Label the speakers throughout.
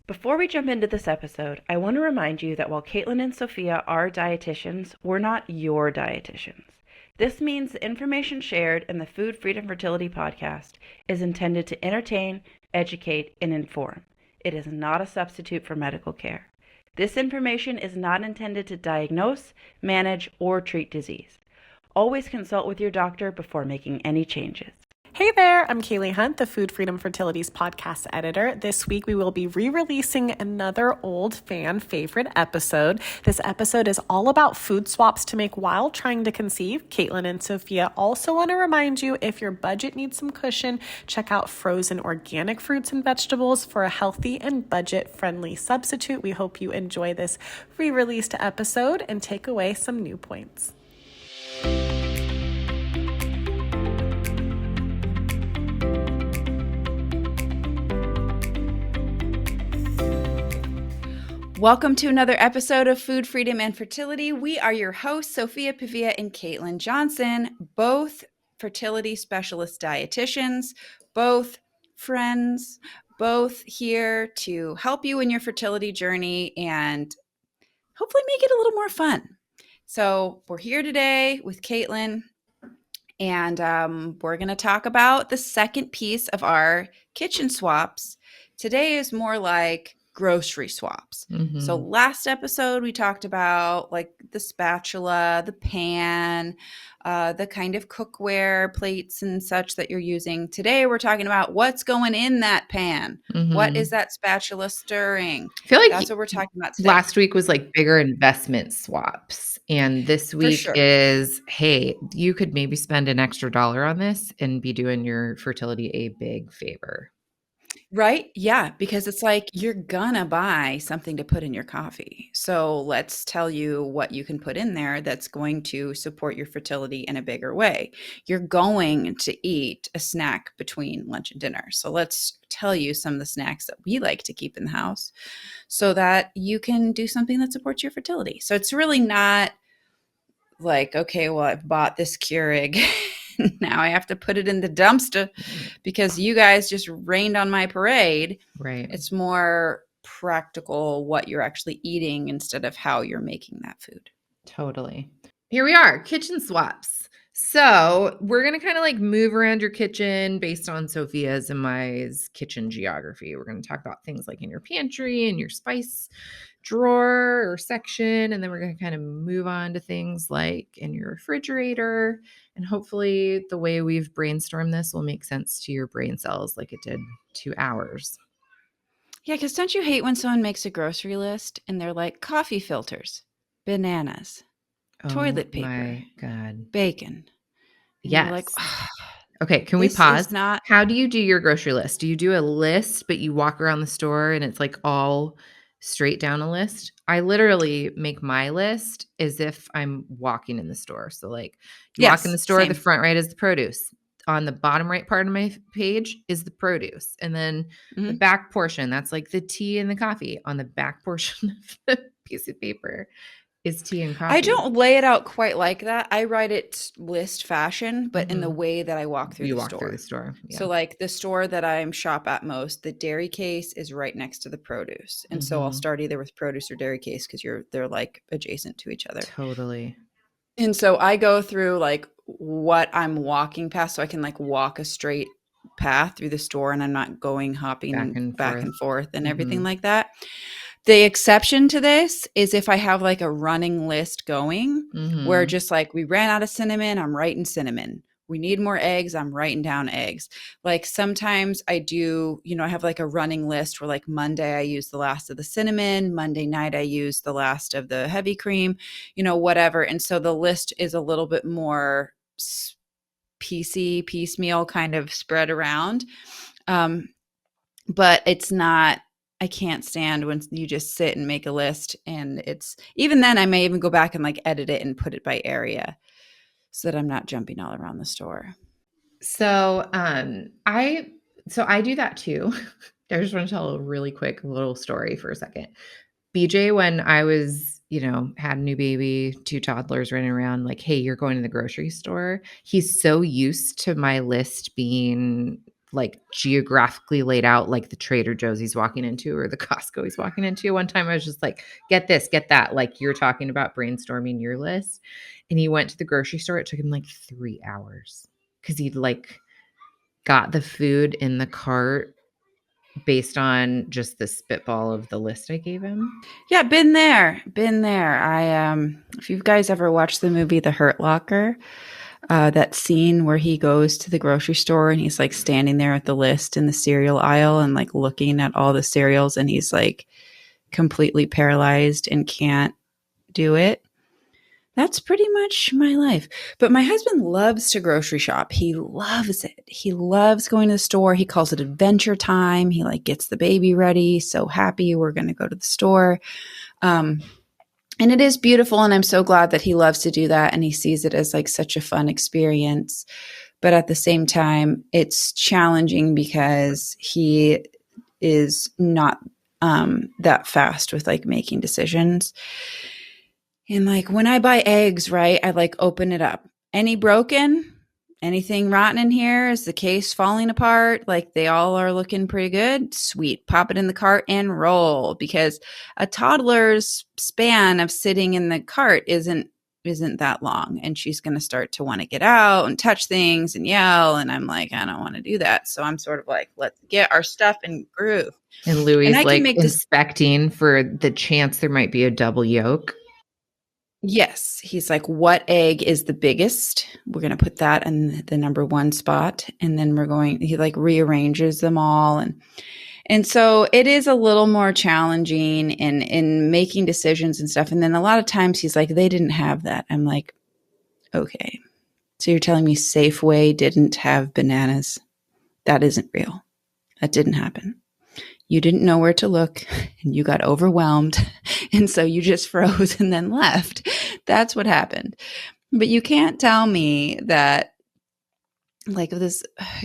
Speaker 1: Before we jump into this episode, I want to remind you that while Caitlin and Sophia are dietitians, we're not your dietitians. This means the information shared in the Food Freedom Fertility podcast is intended to entertain, educate, and inform. It is not a substitute for medical care. This information is not intended to diagnose, manage, or treat disease. Always consult with your doctor before making any changes.
Speaker 2: Hey there, I'm Kaylee Hunt, the Food Freedom Fertility's podcast editor. This week we will be re-releasing another old fan favorite episode. This episode is all about food swaps to make while trying to conceive. Caitlin and Sophia also want to remind you, if your budget needs some cushion, check out frozen organic fruits and vegetables for a healthy and budget-friendly substitute. We hope you enjoy this re-released episode and take away some new points.
Speaker 3: Welcome to another episode of Food Freedom and Fertility. We are your hosts, Sophia and Caitlin Johnson, both fertility specialist dietitians, both friends, both here to help you in your fertility journey and hopefully make it a little more fun. So we're here today with Caitlin, and we're going to talk about the second piece of our kitchen swaps. Today is more like grocery swaps.
Speaker 4: Mm-hmm.
Speaker 3: So last episode we talked about like the spatula, the pan, the kind of cookware, plates and such that you're using. Today we're talking about what's going in that pan.
Speaker 4: Mm-hmm.
Speaker 3: What is that spatula stirring?
Speaker 4: I feel like
Speaker 3: that's what we're talking about today.
Speaker 4: Last week was like bigger investment swaps. And this week is, hey, you could maybe spend an extra $1 on this and be doing your fertility a big favor.
Speaker 3: Right? Yeah, because it's like you're gonna buy something to put in your coffee. So let's tell you what you can put in there that's going to support your fertility in a bigger way. You're going to eat a snack between lunch and dinner. So let's tell you some of the snacks that we like to keep in the house so that you can do something that supports your fertility. So it's really not like, okay, well, I've bought this Keurig. Now I have to put it in the dumpster because you guys just rained on my parade.
Speaker 4: Right.
Speaker 3: It's more practical what you're actually eating instead of how you're making that food.
Speaker 4: Totally. Here we are, kitchen swaps. So we're going to kind of like move around your kitchen based on Sophia's and my kitchen geography. We're going to talk about things like in your pantry and your spice drawer or section. And then we're going to kind of move on to things like in your refrigerator. And hopefully the way we've brainstormed this will make sense to your brain cells like it did to ours.
Speaker 3: Yeah, because don't you hate when someone makes a grocery list and they're like coffee filters, bananas, toilet paper,
Speaker 4: my God,
Speaker 3: bacon. And
Speaker 4: yes.
Speaker 3: you're like,
Speaker 4: okay, can we pause?
Speaker 3: Not-
Speaker 4: How do you do your grocery list? Do you do a list, but you walk around the store and it's like all straight down a list? I literally make my list as if I'm walking in the store. So like you walk in the store,
Speaker 3: same.
Speaker 4: The front right is the produce. On the bottom right part of my page is the produce. And then the back portion, that's like the tea and the coffee. On the back portion of the piece of paper is tea and coffee.
Speaker 3: I don't lay it out quite like that. I write it list fashion, but in the way that I walk through the store.
Speaker 4: Through the store. Yeah.
Speaker 3: So like the store that I shop at most, the dairy case is right next to the produce. And so I'll start either with produce or dairy case because they're like adjacent to each other.
Speaker 4: Totally.
Speaker 3: And so I go through like what I'm walking past so I can like walk a straight path through the store and I'm not going hopping back and forth and everything like that. The exception to this is if I have like a running list going where just like we ran out of cinnamon, I'm writing cinnamon. We need more eggs, I'm writing down eggs. Like sometimes I do, I have like a running list where like Monday I use the last of the cinnamon, Monday night I use the last of the heavy cream, whatever. And so the list is a little bit more piecemeal kind of spread around. But it's not, I can't stand when you just sit and make a list and even then I may even go back and like edit it and put it by area so that I'm not jumping all around the store.
Speaker 4: So I do that too. I just want to tell a really quick little story for a second. BJ, when I was, had a new baby, 2 toddlers running around like, hey, you're going to the grocery store. He's so used to my list being like geographically laid out like the Trader Joe's he's walking into or the Costco he's walking into. One time I was just like, get this, get that. Like you're talking about brainstorming your list. And he went to the grocery store. It took him like 3 hours because he'd like got the food in the cart based on just the spitball of the list I gave him.
Speaker 3: Yeah, been there. If you guys ever watched the movie The Hurt Locker, that scene where he goes to the grocery store and he's like standing there at the list in the cereal aisle and like looking at all the cereals and he's like completely paralyzed and can't do it. That's pretty much my life. But my husband loves to grocery shop. He loves it. He loves going to the store. He calls it adventure time. He like gets the baby ready. So happy we're going to go to the store. And it is beautiful. And I'm so glad that he loves to do that. And he sees it as like such a fun experience. But at the same time, it's challenging because he is not that fast with like making decisions. And like when I buy eggs, right, I like open it up. Any broken? Anything rotten in here? Is the case falling apart? Like they all are looking pretty good? Sweet. Pop it in the cart and roll, because a toddler's span of sitting in the cart isn't that long. And she's going to start to want to get out and touch things and yell. And I'm like, I don't want to do that. So I'm sort of like, let's get our stuff in groove.
Speaker 4: And Louis is like inspecting for the chance there might be a double yolk.
Speaker 3: Yes. He's like, what egg is the biggest? We're going to put that in the number one spot. And then he like rearranges them all. And so it is a little more challenging in making decisions and stuff. And then a lot of times he's like, they didn't have that. I'm like, okay. So you're telling me Safeway didn't have bananas? That isn't real. That didn't happen. You didn't know where to look and you got overwhelmed. And so you just froze and then left. That's what happened. But you can't tell me that like this,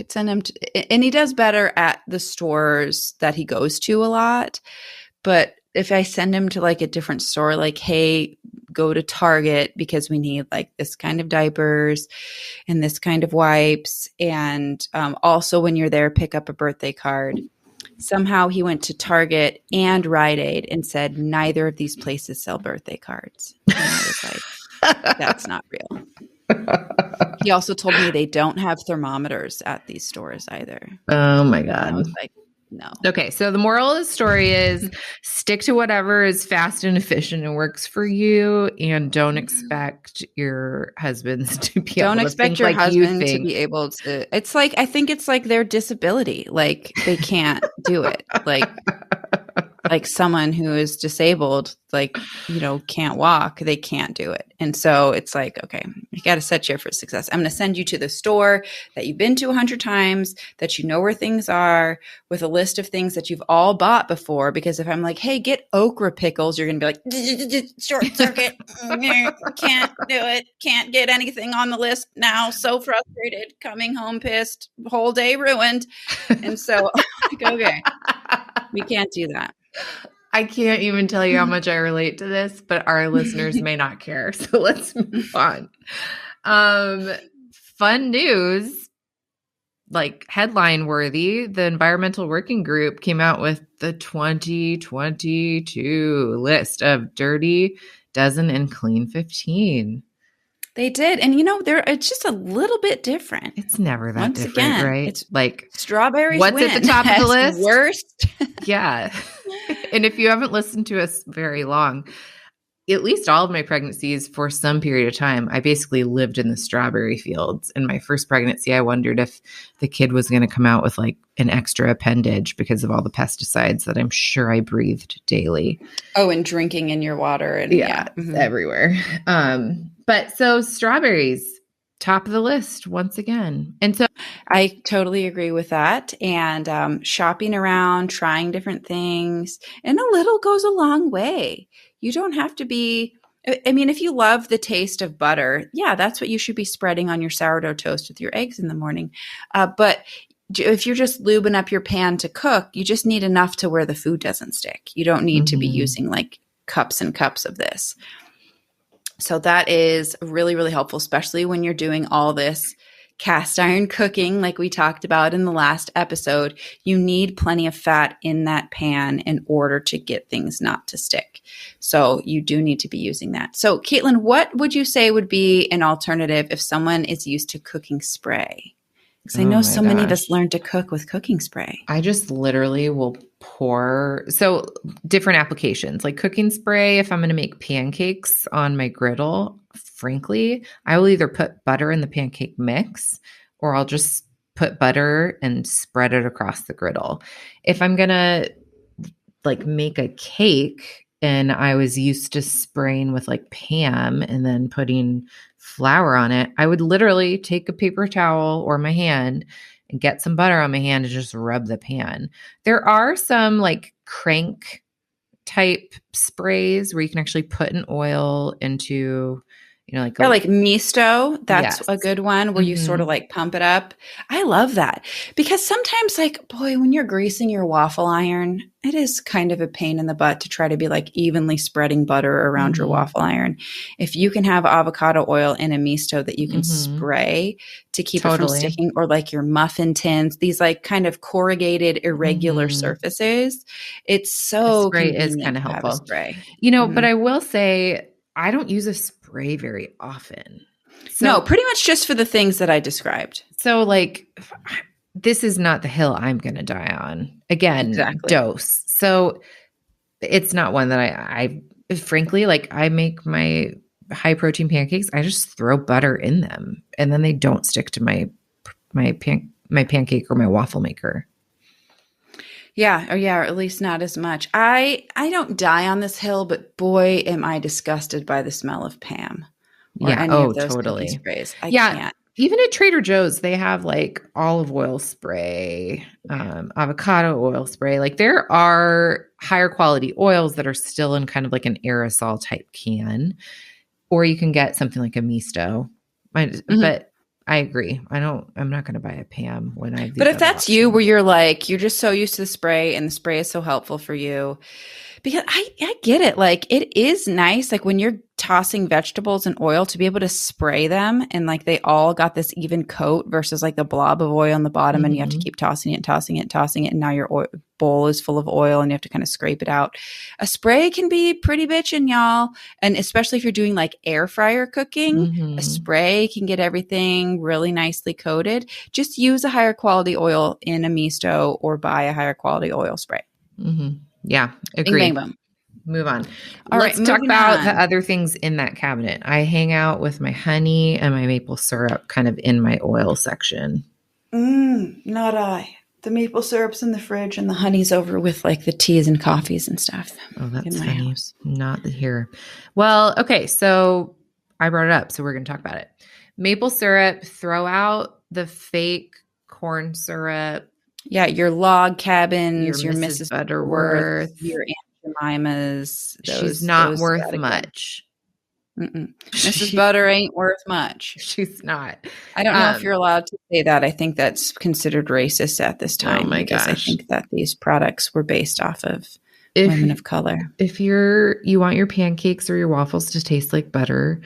Speaker 3: send him to, and he does better at the stores that he goes to a lot. But if I send him to like a different store, like, hey, go to Target because we need like this kind of diapers and this kind of wipes. And also when you're there, pick up a birthday card. Somehow he went to Target and Rite Aid and said, neither of these places sell birthday cards. And I was like, that's not real. He also told me they don't have thermometers at these stores either.
Speaker 4: Oh my God.
Speaker 3: And I was like, no.
Speaker 4: Okay. So the moral of the story is stick to whatever is fast and efficient and works for you. And don't expect your husbands to be able to think like you think.
Speaker 3: To be able to. It's like, I think it's like their disability. Like they can't do it. Like someone who is disabled, like, you know, can't walk, they can't do it. And so it's like, okay, you got to set you up for success. I'm going to send you to the store that you've been to 100 times, that you know where things are, with a list of things that you've all bought before. Because if I'm like, hey, get okra pickles, you're going to be like, short circuit, can't do it, can't get anything on the list now. So frustrated, coming home pissed, whole day ruined. And so I'm like, okay, we can't do that.
Speaker 4: I can't even tell you how much I relate to this, but our listeners may not care. So let's move on. Fun news, like headline worthy, the Environmental Working Group came out with the 2022 list of dirty dozen and clean 15.
Speaker 3: They did. And, you know, it's just a little bit different.
Speaker 4: It's never that
Speaker 3: Once
Speaker 4: different,
Speaker 3: again,
Speaker 4: right?
Speaker 3: It's
Speaker 4: like
Speaker 3: strawberries
Speaker 4: what's
Speaker 3: win.
Speaker 4: at the top of the list?
Speaker 3: Worst.
Speaker 4: Yeah. And if you haven't listened to us very long, at least all of my pregnancies for some period of time, I basically lived in the strawberry fields. In my first pregnancy, I wondered if the kid was going to come out with like an extra appendage because of all the pesticides that I'm sure I breathed daily.
Speaker 3: Oh, and drinking in your water. And
Speaker 4: yeah. Everywhere. But so strawberries, top of the list once again. And so
Speaker 3: I totally agree with that. And shopping around, trying different things, and a little goes a long way. You don't have to be, I mean, if you love the taste of butter, yeah, that's what you should be spreading on your sourdough toast with your eggs in the morning. But if you're just lubing up your pan to cook, you just need enough to where the food doesn't stick. You don't need to be using like cups and cups of this. So that is really, really helpful, especially when you're doing all this cast iron cooking, like we talked about in the last episode, you need plenty of fat in that pan in order to get things not to stick. So you do need to be using that. So Caitlin, what would you say would be an alternative if someone is used to cooking spray? Because I know so many of us learned to cook with cooking spray.
Speaker 4: I just literally will pour. So different applications, like cooking spray. If I'm going to make pancakes on my griddle, frankly, I will either put butter in the pancake mix or I'll just put butter and spread it across the griddle. If I'm going to like make a cake and I was used to spraying with like Pam and then putting flour on it, I would literally take a paper towel or my hand and get some butter on my hand and just rub the pan. There are some like crank type sprays where you can actually put an oil into,
Speaker 3: like Misto. That's a good one where you sort of like pump it up. I love that because sometimes like, boy, when you're greasing your waffle iron, it is kind of a pain in the butt to try to be like evenly spreading butter around your waffle iron. If you can have avocado oil in a Misto that you can spray to keep it from sticking, or like your muffin tins, these like kind of corrugated irregular surfaces, it's so
Speaker 4: spray is kind of helpful.
Speaker 3: Spray.
Speaker 4: But I will say I don't use a spray very often.
Speaker 3: No, pretty much just for the things that I described.
Speaker 4: So like this is not the hill I'm going to die on. Again, dose. So it's not one that I frankly, like I make my high protein pancakes. I just throw butter in them and then they don't stick to my pancake or my waffle maker.
Speaker 3: Yeah, or at least not as much. I don't die on this hill, but boy, am I disgusted by the smell of Pam. Or any of those
Speaker 4: totally.
Speaker 3: Sprays. I can't.
Speaker 4: Even at Trader Joe's, they have like olive oil spray, avocado oil spray. Like there are higher quality oils that are still in kind of like an aerosol type can, or you can get something like a Misto. But I agree. I'm not going to buy a Pam when I.
Speaker 3: But if that's you, where you're just so used to the spray and the spray is so helpful for you, because I get it. Like it is nice, like when you're tossing vegetables in oil to be able to spray them and like they all got this even coat versus like the blob of oil on the bottom and you have to keep tossing it, and now your bowl is full of oil and you have to kind of scrape it out. A spray can be pretty bitchin', y'all. And especially if you're doing like air fryer cooking, a spray can get everything really nicely coated. Just use a higher quality oil in a Misto or buy a higher quality oil spray.
Speaker 4: Yeah, agree.
Speaker 3: Bing, bang, boom.
Speaker 4: Move on. Let's talk about the other things in that cabinet. I hang out with my honey and my maple syrup kind of in my oil section.
Speaker 3: Not I. The maple syrup's in the fridge and the honey's over with like the teas and coffees and stuff.
Speaker 4: Oh, that's funny. Not here. Well, okay. So I brought it up. So we're going to talk about it. Maple syrup, throw out the fake corn syrup.
Speaker 3: Yeah, your log cabins, your
Speaker 4: Mrs. Butterworth,
Speaker 3: your Aunt Jemima's.
Speaker 4: She's not worth much.
Speaker 3: Mrs. Butter ain't worth much.
Speaker 4: She's not.
Speaker 3: I don't know if you're allowed to say that. I think that's considered racist at this time.
Speaker 4: Oh my gosh.
Speaker 3: I think that these products were based off of women of color.
Speaker 4: If you want your pancakes or your waffles to taste like butter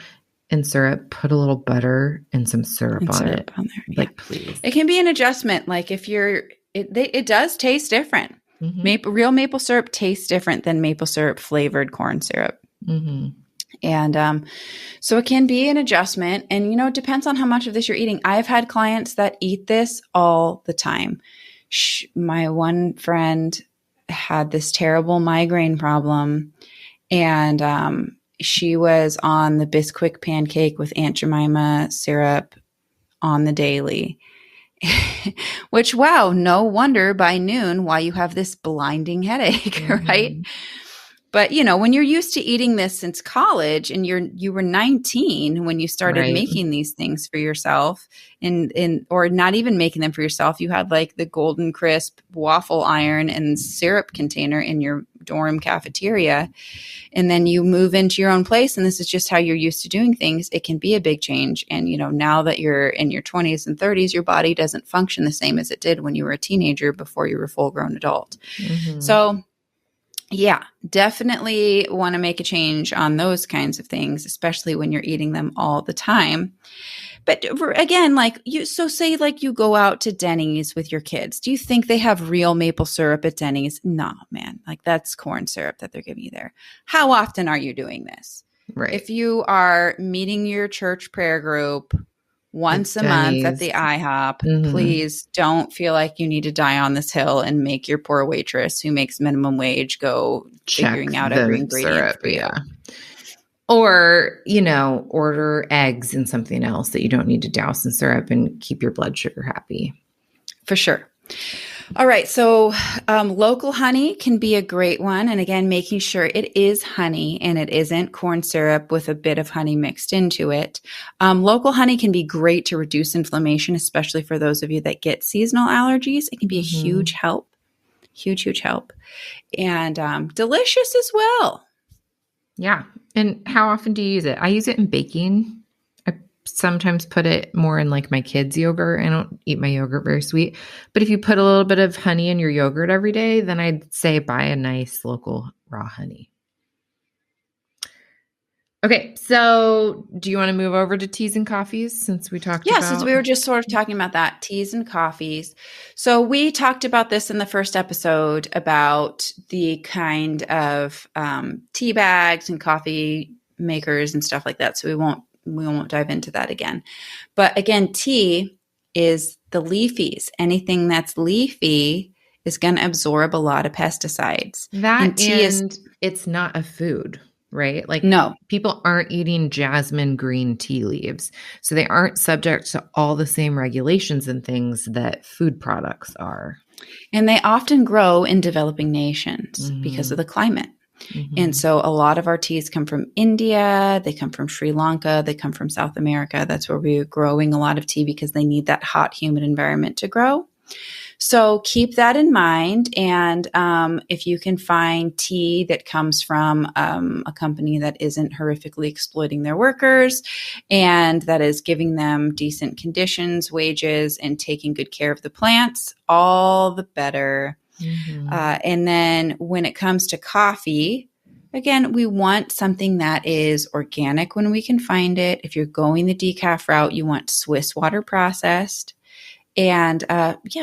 Speaker 4: and syrup, put a little butter and some syrup on it.
Speaker 3: On there.
Speaker 4: Like, please.
Speaker 3: It can be an adjustment. Like if it does taste different. Real maple syrup tastes different than maple syrup flavored corn syrup. And so it can be an adjustment. And, it depends on how much of this you're eating. I've had clients that eat this all the time. My one friend had this terrible migraine problem. And she was on the Bisquick pancake with Aunt Jemima syrup on the daily. Which, wow, no wonder by noon why you have this blinding headache, right? But, when you're used to eating this since college and you were 19 when you started making these things for yourself or not even making them for yourself, you had like the Golden Crisp waffle iron and syrup container in your dorm cafeteria. And then you move into your own place and this is just how you're used to doing things. It can be a big change. And, now that you're in your 20s and 30s, your body doesn't function the same as it did when you were a teenager before you were a full grown adult. So Yeah, definitely want to make a change on those kinds of things, especially when you're eating them all the time. But again, say you go out to Denny's with your kids. Do you think they have real maple syrup at Denny's? No, man. Like, that's corn syrup that they're giving you there. How often are you doing this?
Speaker 4: Right.
Speaker 3: If you are meeting your church prayer group once a month at the IHOP, please don't feel like you need to die on this hill and make your poor waitress who makes minimum wage go figuring out every ingredient for you.
Speaker 4: Yeah. Or, order eggs and something else that you don't need to douse in syrup and keep your blood sugar happy.
Speaker 3: For sure. All right. So local honey can be a great one. And again, making sure it is honey and it isn't corn syrup with a bit of honey mixed into it. Local honey can be great to reduce inflammation, especially for those of you that get seasonal allergies. It can be a huge help. Huge, huge help. And delicious as well.
Speaker 4: Yeah. And how often do you use it? I use it in baking. I sometimes put it more in like my kids' yogurt. I don't eat my yogurt very sweet. But if you put a little bit of honey in your yogurt every day, then I'd say buy a nice local raw honey. Okay, so do you want to move over to teas and coffees since we talked about...
Speaker 3: Yeah, since we were just sort of talking about that, teas and coffees. So we talked about this in the first episode about the kind of tea bags and coffee makers and stuff like that. So we won't dive into that again. But again, tea is the leafies. Anything that's leafy is going to absorb a lot of pesticides.
Speaker 4: It's not a food. Right? Like,
Speaker 3: no,
Speaker 4: people aren't eating jasmine green tea leaves. So they aren't subject to all the same regulations and things that food products are.
Speaker 3: And they often grow in developing nations because of the climate. And so a lot of our teas come from India, they come from Sri Lanka, they come from South America. That's where we're growing a lot of tea because they need that hot, humid environment to grow. So keep that in mind. And if you can find tea that comes from a company that isn't horrifically exploiting their workers and that is giving them decent conditions, wages, and taking good care of the plants, all the better. And then when it comes to coffee, again, we want something that is organic when we can find it. If you're going the decaf route, you want Swiss water processed. And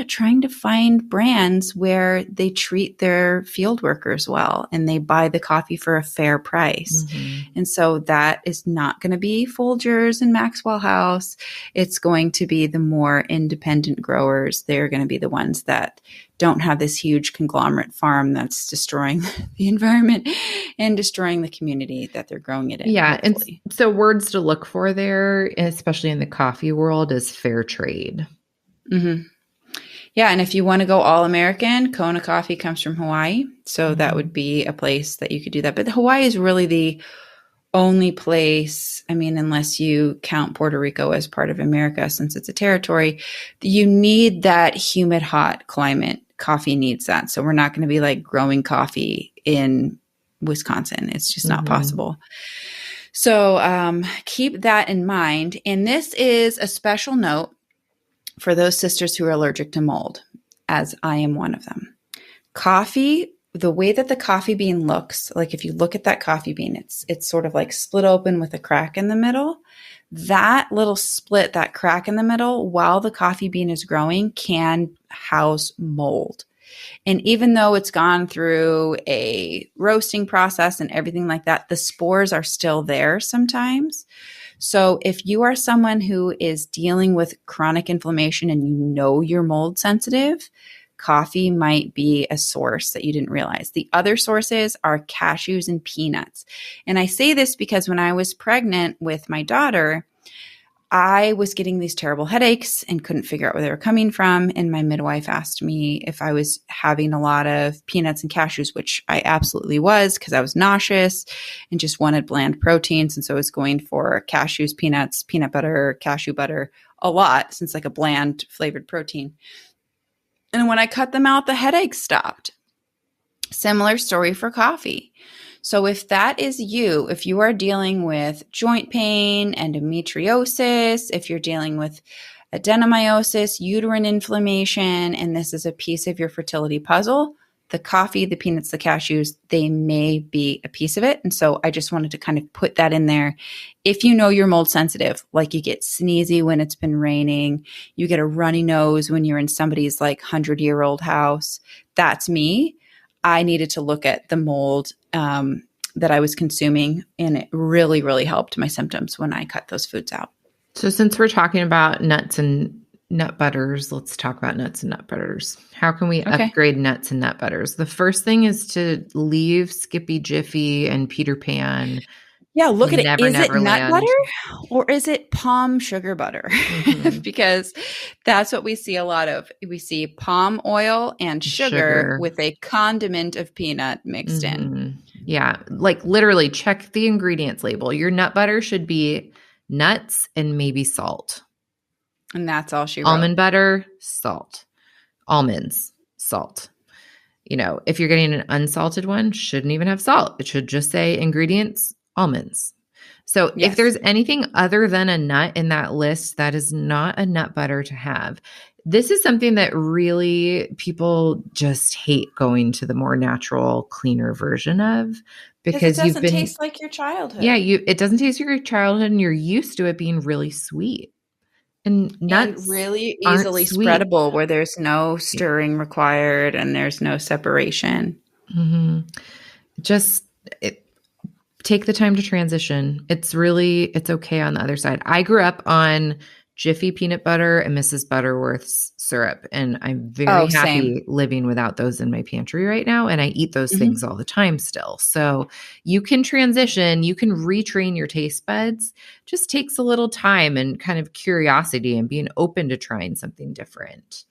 Speaker 3: trying to find brands where they treat their field workers well and they buy the coffee for a fair price. And so that is not going to be Folgers and Maxwell House. It's going to be the more independent growers. They're going to be the ones that don't have this huge conglomerate farm that's destroying the environment and destroying the community that they're growing it in.
Speaker 4: Yeah. Hopefully. And so words to look for there, especially in the coffee world, is fair trade.
Speaker 3: Yeah. And if you want to go all American, Kona coffee comes from Hawaii. So that would be a place that you could do that. But Hawaii is really the only place, I mean, unless you count Puerto Rico as part of America, since it's a territory, you need that humid, hot climate. Coffee needs that. So we're not going to be like growing coffee in Wisconsin. It's just not possible. So keep that in mind. And this is a special note for those sisters who are allergic to mold, as I am one of them. Coffee, the way that the coffee bean looks, like if you look at that coffee bean, it's sort of like split open with a crack in the middle. That little split, that crack in the middle, while the coffee bean is growing, can house mold. And even though it's gone through a roasting process and everything like that, the spores are still there sometimes. So if you are someone who is dealing with chronic inflammation and you know you're mold sensitive, coffee might be a source that you didn't realize. The other sources are cashews and peanuts. And I say this because when I was pregnant with my daughter, I was getting these terrible headaches and couldn't figure out where they were coming from. And my midwife asked me if I was having a lot of peanuts and cashews, which I absolutely was because I was nauseous and just wanted bland proteins. And so I was going for cashews, peanuts, peanut butter, cashew butter a lot since like a bland flavored protein. And when I cut them out, the headaches stopped. Similar story for coffee. So if that is you, if you are dealing with joint pain, endometriosis, if you're dealing with adenomyosis, uterine inflammation, and this is a piece of your fertility puzzle, the coffee, the peanuts, the cashews, they may be a piece of it. And so I just wanted to kind of put that in there. If you know you're mold sensitive, like you get sneezy when it's been raining, you get a runny nose when you're in somebody's like 100-year-old house, that's me. I needed to look at the mold that I was consuming, and it really, really helped my symptoms when I cut those foods out.
Speaker 4: So since we're talking about nuts and nut butters, let's talk about nuts and nut butters. How can we upgrade nuts and nut butters? The first thing is to leave Skippy Jiffy and Peter Pan.
Speaker 3: Yeah, look at it. Is it nut
Speaker 4: Neverland.
Speaker 3: butter or is it palm sugar butter? Because that's what we see a lot of. We see palm oil and sugar with a condiment of peanut mixed in.
Speaker 4: Yeah, like literally check the ingredients label. Your nut butter should be nuts and maybe salt.
Speaker 3: And that's all she wrote.
Speaker 4: Almond butter, salt. Almonds, salt. You know, if you're getting an unsalted one, shouldn't even have salt. It should just say ingredients, almonds. So if there's anything other than a nut in that list, that is not a nut butter to have. This is something that really people just hate going to the more natural, cleaner version of, because
Speaker 3: it doesn't taste like your childhood.
Speaker 4: Yeah, it doesn't taste like your childhood, and you're used to it being really sweet. And nuts
Speaker 3: and really easily spreadable, where there's no stirring required and there's no separation.
Speaker 4: Just take the time to transition. It's okay on the other side. I grew up on Jiffy peanut butter and Mrs. Butterworth's syrup, and I'm very happy living without those in my pantry right now, and I eat those things all the time still. So you can transition, you can retrain your taste buds. Just takes a little time and kind of curiosity and being open to trying something different.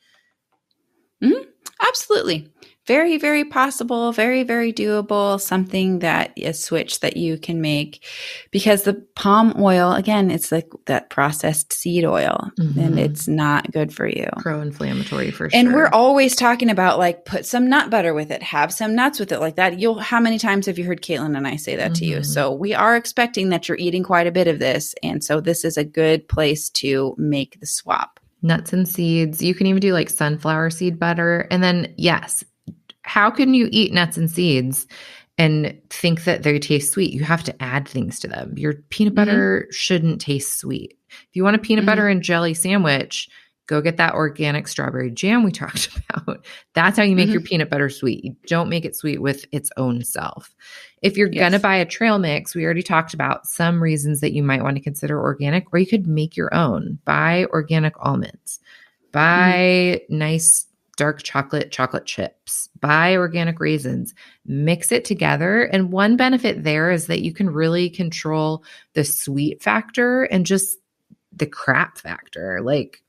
Speaker 3: Absolutely. Very, very possible, very, very doable, something that a switch that you can make, because the palm oil, again, it's like that processed seed oil and it's not good for you.
Speaker 4: Pro-inflammatory for sure.
Speaker 3: And we're always talking about like, put some nut butter with it, have some nuts with it like that. How many times have you heard Caitlin and I say that to you? So we are expecting that you're eating quite a bit of this. And so this is a good place to make the swap.
Speaker 4: Nuts and seeds. You can even do like sunflower seed butter. And then, yes, how can you eat nuts and seeds and think that they taste sweet? You have to add things to them. Your peanut butter shouldn't taste sweet. If you want a peanut butter and jelly sandwich, go get that organic strawberry jam we talked about. That's how you make your peanut butter sweet. You don't make it sweet with its own self. If you're going to buy a trail mix, we already talked about some reasons that you might want to consider organic, or you could make your own. Buy organic almonds. Buy nice dark chocolate chips. Buy organic raisins. Mix it together. And one benefit there is that you can really control the sweet factor and just the crap factor. Like,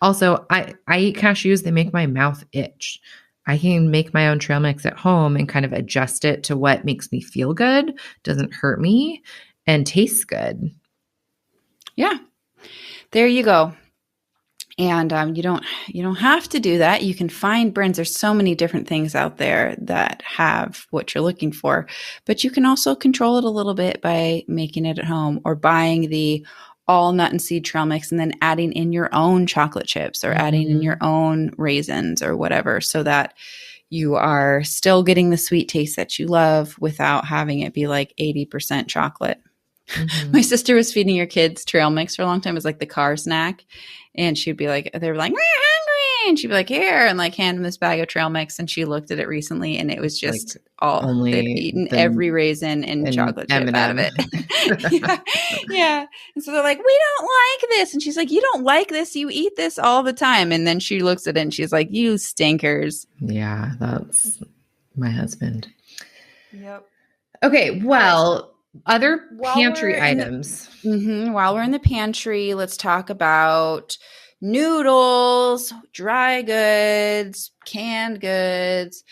Speaker 4: also, I eat cashews. They make my mouth itch. I can make my own trail mix at home and kind of adjust it to what makes me feel good, doesn't hurt me, and tastes good.
Speaker 3: Yeah. There you go. And you don't have to do that. You can find brands. There's so many different things out there that have what you're looking for, but you can also control it a little bit by making it at home or buying the all nut and seed trail mix and then adding in your own chocolate chips or adding in your own raisins or whatever, so that you are still getting the sweet taste that you love without having it be like 80% chocolate. My sister was feeding her kids trail mix for a long time. It was like the car snack. And she'd be like, they were like, we're hungry. And she'd be like, here, and like hand them this bag of trail mix. And she looked at it recently and it was just like they'd eaten every raisin and chocolate chip out of it. Yeah. And so they're like, we don't like this. And she's like, you don't like this. You eat this all the time. And then she looks at it and she's like, you stinkers.
Speaker 4: Yeah, that's my husband.
Speaker 3: Yep.
Speaker 4: Okay. Well, other pantry items.
Speaker 3: While we're in the pantry, let's talk about noodles, dry goods, canned goods.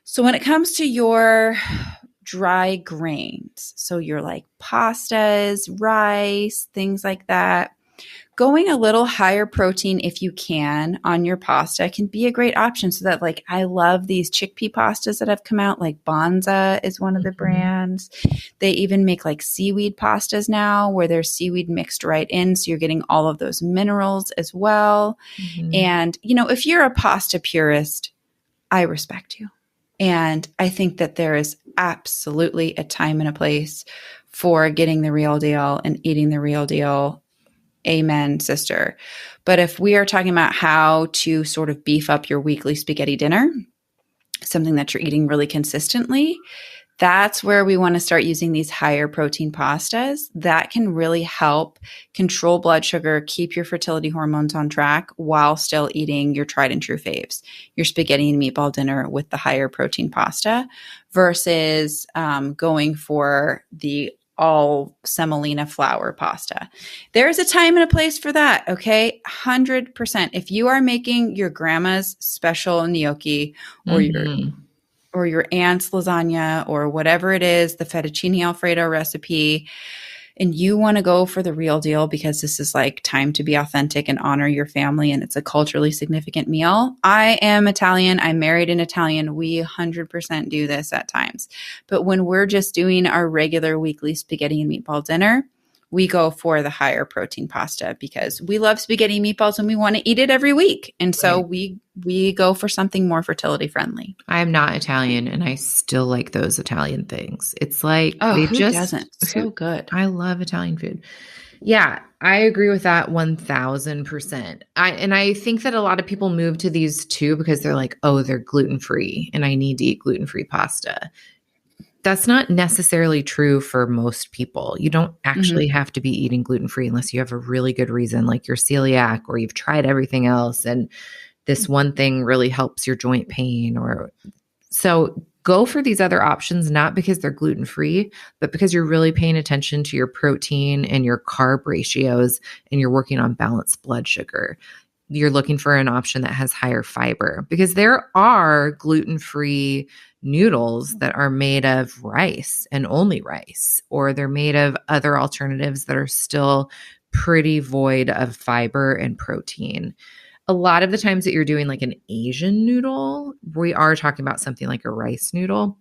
Speaker 3: So when it comes to your dry grains, so your like pastas, rice, things like that, going a little higher protein if you can on your pasta can be a great option. So that like, I love these chickpea pastas that have come out, like Bonza is one of the brands. They even make like seaweed pastas now where there's seaweed mixed right in. So you're getting all of those minerals as well. And, you know, if you're a pasta purist, I respect you. And I think that there is absolutely a time and a place for getting the real deal and eating the real deal. Amen, sister. But if we are talking about how to sort of beef up your weekly spaghetti dinner, something that you're eating really consistently, that's where we want to start using these higher protein pastas that can really help control blood sugar, keep your fertility hormones on track while still eating your tried and true faves, your spaghetti and meatball dinner with the higher protein pasta versus going for the all semolina flour pasta. There's a time and a place for that, okay? 100%. If you are making your grandma's special gnocchi or your aunt's lasagna or whatever it is, the fettuccine Alfredo recipe, and you want to go for the real deal because this is like time to be authentic and honor your family and it's a culturally significant meal. I am Italian. I'm married an Italian. We 100% do this at times. But when we're just doing our regular weekly spaghetti and meatball dinner, we go for the higher protein pasta because we love spaghetti and meatballs and we want to eat it every week. And so we go for something more fertility friendly.
Speaker 4: I'm not Italian and I still like those Italian things. It's like,
Speaker 3: who doesn't? So good.
Speaker 4: I love Italian food. Yeah, I agree with that 1000%. I think that a lot of people move to these too because they're like, oh, they're gluten-free and I need to eat gluten-free pasta. That's not necessarily true for most people. You don't actually have to be eating gluten-free unless you have a really good reason, like you're celiac or you've tried everything else and this one thing really helps your joint pain. Or so go for these other options, not because they're gluten-free, but because you're really paying attention to your protein and your carb ratios and you're working on balanced blood sugar. You're looking for an option that has higher fiber because there are gluten-free noodles that are made of rice and only rice, or they're made of other alternatives that are still pretty void of fiber and protein. A lot of the times that you're doing like an Asian noodle, we are talking about something like a rice noodle.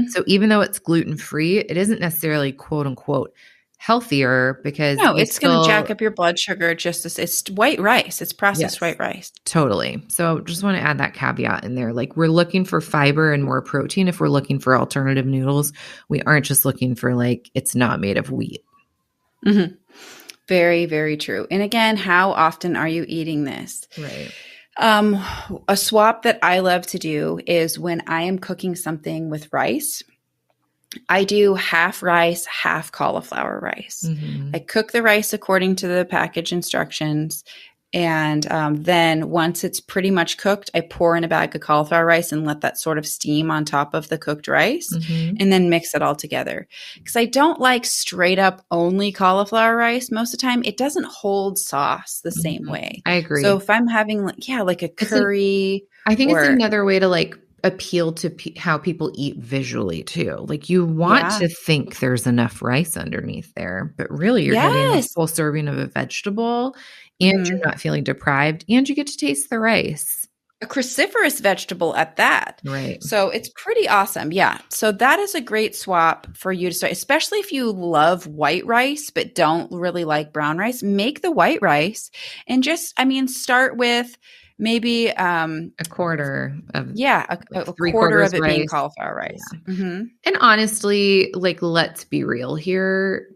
Speaker 4: So even though it's gluten-free, it isn't necessarily quote unquote healthier because
Speaker 3: it's going to jack up your blood sugar. It's white rice. It's processed white rice.
Speaker 4: Totally. So just want to add that caveat in there. Like we're looking for fiber and more protein. If we're looking for alternative noodles, we aren't just looking for like, it's not made of wheat.
Speaker 3: Very, very true. And again, how often are you eating this?
Speaker 4: Right.
Speaker 3: A swap that I love to do is when I am cooking something with rice, I do half rice, half cauliflower rice. I cook the rice according to the package instructions. And then once it's pretty much cooked, I pour in a bag of cauliflower rice and let that sort of steam on top of the cooked rice and then mix it all together. Because I don't like straight up only cauliflower rice most of the time. It doesn't hold sauce the same way.
Speaker 4: I agree.
Speaker 3: So if I'm having like a curry.
Speaker 4: I think it's another way to like appeal to how people eat visually too. Like you want to think there's enough rice underneath there, but really you're getting a full serving of a vegetable and you're not feeling deprived and you get to taste the rice.
Speaker 3: A cruciferous vegetable at that.
Speaker 4: Right.
Speaker 3: So it's pretty awesome. Yeah. So that is a great swap for you to start, especially if you love white rice, but don't really like brown rice. Make the white rice and start with maybe a
Speaker 4: quarter of
Speaker 3: a quarter of it being cauliflower rice.
Speaker 4: And honestly, like let's be real here.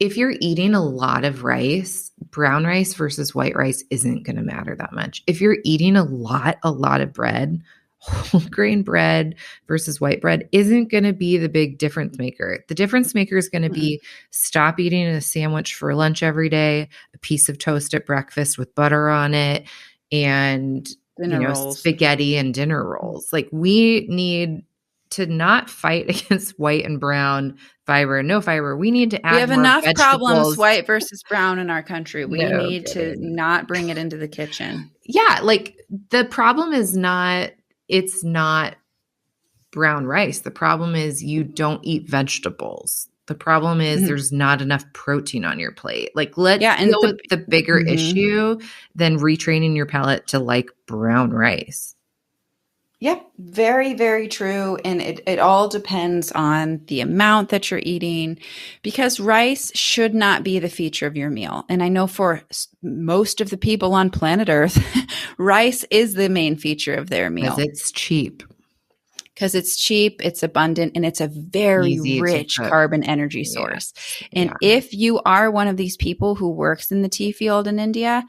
Speaker 4: If you're eating a lot of rice, brown rice versus white rice isn't going to matter that much. If you're eating a lot of bread, whole grain bread versus white bread isn't going to be the big difference maker. The difference maker is going to be stop eating a sandwich for lunch every day, a piece of toast at breakfast with butter on it, and spaghetti and dinner rolls. Like we need to not fight against white and brown fiber and no fiber. We need to add.
Speaker 3: We have
Speaker 4: more
Speaker 3: enough
Speaker 4: vegetables.
Speaker 3: Problems, white versus brown in our country. We need to not bring it into the kitchen.
Speaker 4: Yeah, like the problem is it's not brown rice. The problem is you don't eat vegetables. The problem is there's not enough protein on your plate. Like let's deal with the bigger issue than retraining your palate to like brown rice.
Speaker 3: Yep. Very, very true. And it all depends on the amount that you're eating because rice should not be the feature of your meal. And I know for most of the people on planet Earth, rice is the main feature of their meal.
Speaker 4: Because it's cheap.
Speaker 3: because it's cheap, it's abundant, and it's a very rich carbon energy source. And if you are one of these people who works in the tea field in India,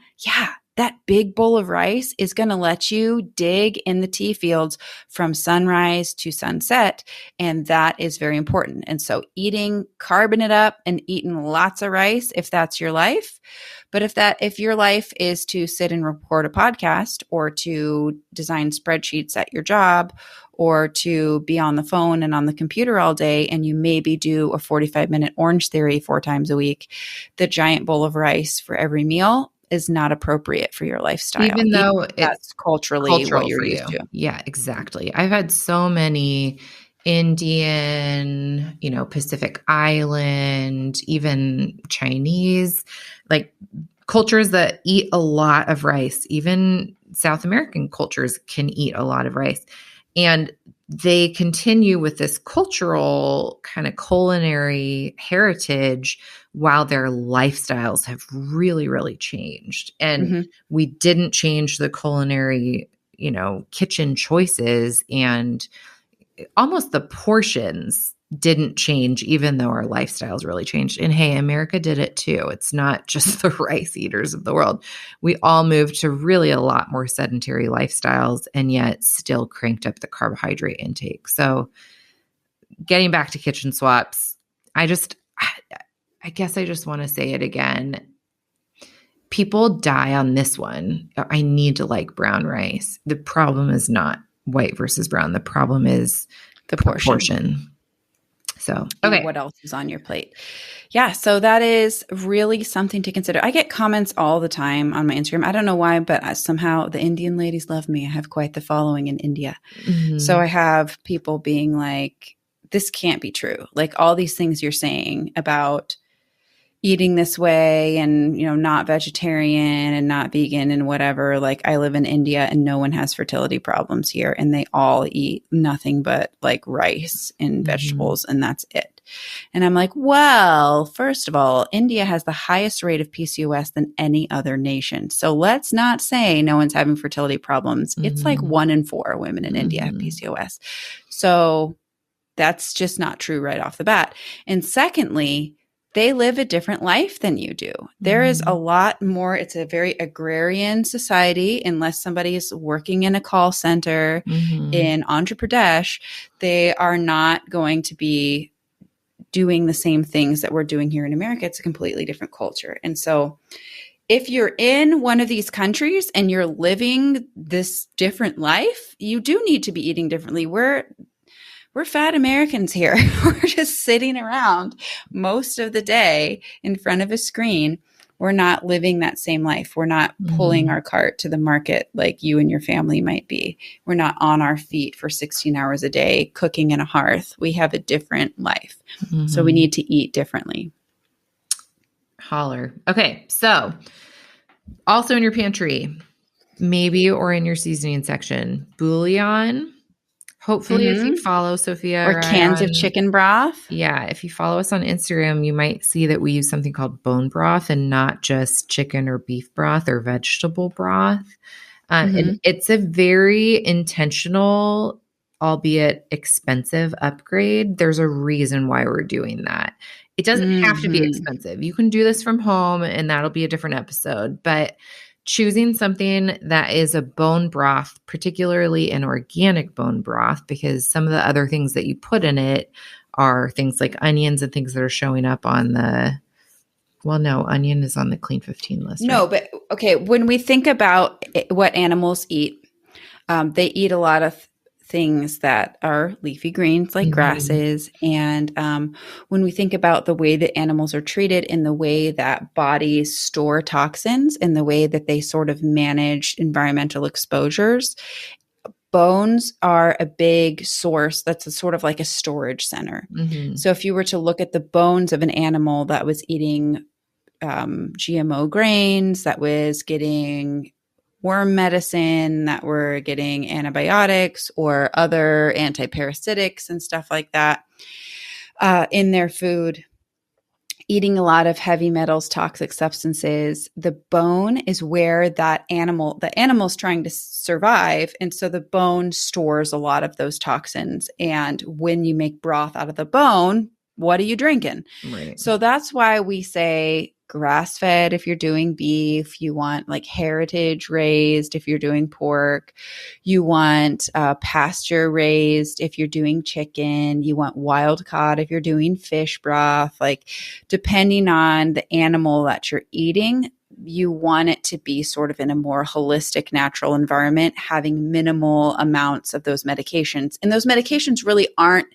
Speaker 3: that big bowl of rice is going to let you dig in the tea fields from sunrise to sunset. And that is very important. And so carbon it up and eating lots of rice, if that's your life. But if your life is to sit and record a podcast or to design spreadsheets at your job or to be on the phone and on the computer all day, and you maybe do a 45-minute Orange Theory 4 times a week, the giant bowl of rice for every meal is not appropriate for your lifestyle.
Speaker 4: Even though
Speaker 3: that's culturally what you're used to.
Speaker 4: Yeah, exactly. I've had so many Indian, Pacific Island, even Chinese, like cultures that eat a lot of rice. Even South American cultures can eat a lot of rice. And they continue with this cultural kind of culinary heritage while their lifestyles have really, really changed. And we didn't change the culinary, kitchen choices, and almost the portions didn't change, even though our lifestyles really changed. And hey, America did it too. It's not just the rice eaters of the world. We all moved to really a lot more sedentary lifestyles, and yet still cranked up the carbohydrate intake. So getting back to kitchen swaps, I guess I just want to say it again. People die on this one. I need to like brown rice. The problem is not white versus brown. The problem is
Speaker 3: the portion.
Speaker 4: So,
Speaker 3: okay. And what else is on your plate? Yeah. So that is really something to consider. I get comments all the time on my Instagram. I don't know why, but somehow the Indian ladies love me. I have quite the following in India. So I have people being like, this can't be true. Like all these things you're saying about eating this way and, not vegetarian and not vegan and whatever. Like I live in India and no one has fertility problems here, and they all eat nothing but like rice and vegetables, and that's it. And I'm like, well, first of all, India has the highest rate of PCOS than any other nation. So let's not say no one's having fertility problems. It's like 1 in 4 women in India have PCOS. So that's just not true right off the bat. And secondly, they live a different life than you do. There is a lot more. It's a very agrarian society. Unless somebody is working in a call center in Andhra Pradesh, they are not going to be doing the same things that we're doing here in America. It's a completely different culture. And so if you're in one of these countries and you're living this different life, you do need to be eating differently. We're fat Americans here. We're just sitting around most of the day in front of a screen. We're not living that same life. We're not pulling our cart to the market like you and your family might be. We're not on our feet for 16 hours a day cooking in a hearth. We have a different life. So we need to eat differently.
Speaker 4: Holler. Okay. So also in your pantry, maybe, or in your seasoning section, bouillon. Hopefully, if you follow Sophia
Speaker 3: or cans of chicken broth.
Speaker 4: Yeah. If you follow us on Instagram, you might see that we use something called bone broth and not just chicken or beef broth or vegetable broth. And it's a very intentional, albeit expensive upgrade. There's a reason why we're doing that. It doesn't have to be expensive. You can do this from home, and that'll be a different episode. But choosing something that is a bone broth, particularly an organic bone broth, because some of the other things that you put in it are things like onions and things that are showing up on onion is on the Clean 15 list.
Speaker 3: No, right? But okay. When we think about what animals eat, they eat a lot of things that are leafy greens like grasses. And when we think about the way that animals are treated and the way that bodies store toxins and the way that they sort of manage environmental exposures, bones are a big source. That's sort of like a storage center. So if you were to look at the bones of an animal that was eating GMO grains, that was getting worm medicine, that were getting antibiotics or other antiparasitics and stuff like that in their food, eating a lot of heavy metals, toxic substances, the bone is where the animal's trying to survive. And so the bone stores a lot of those toxins. And when you make broth out of the bone, what are you drinking?
Speaker 4: Right.
Speaker 3: So that's why we say grass-fed if you're doing beef. You want like heritage raised if you're doing pork. You want pasture raised if you're doing chicken. You want wild caught if you're doing fish broth. Like depending on the animal that you're eating, you want it to be sort of in a more holistic, natural environment, having minimal amounts of those medications. And those medications really aren't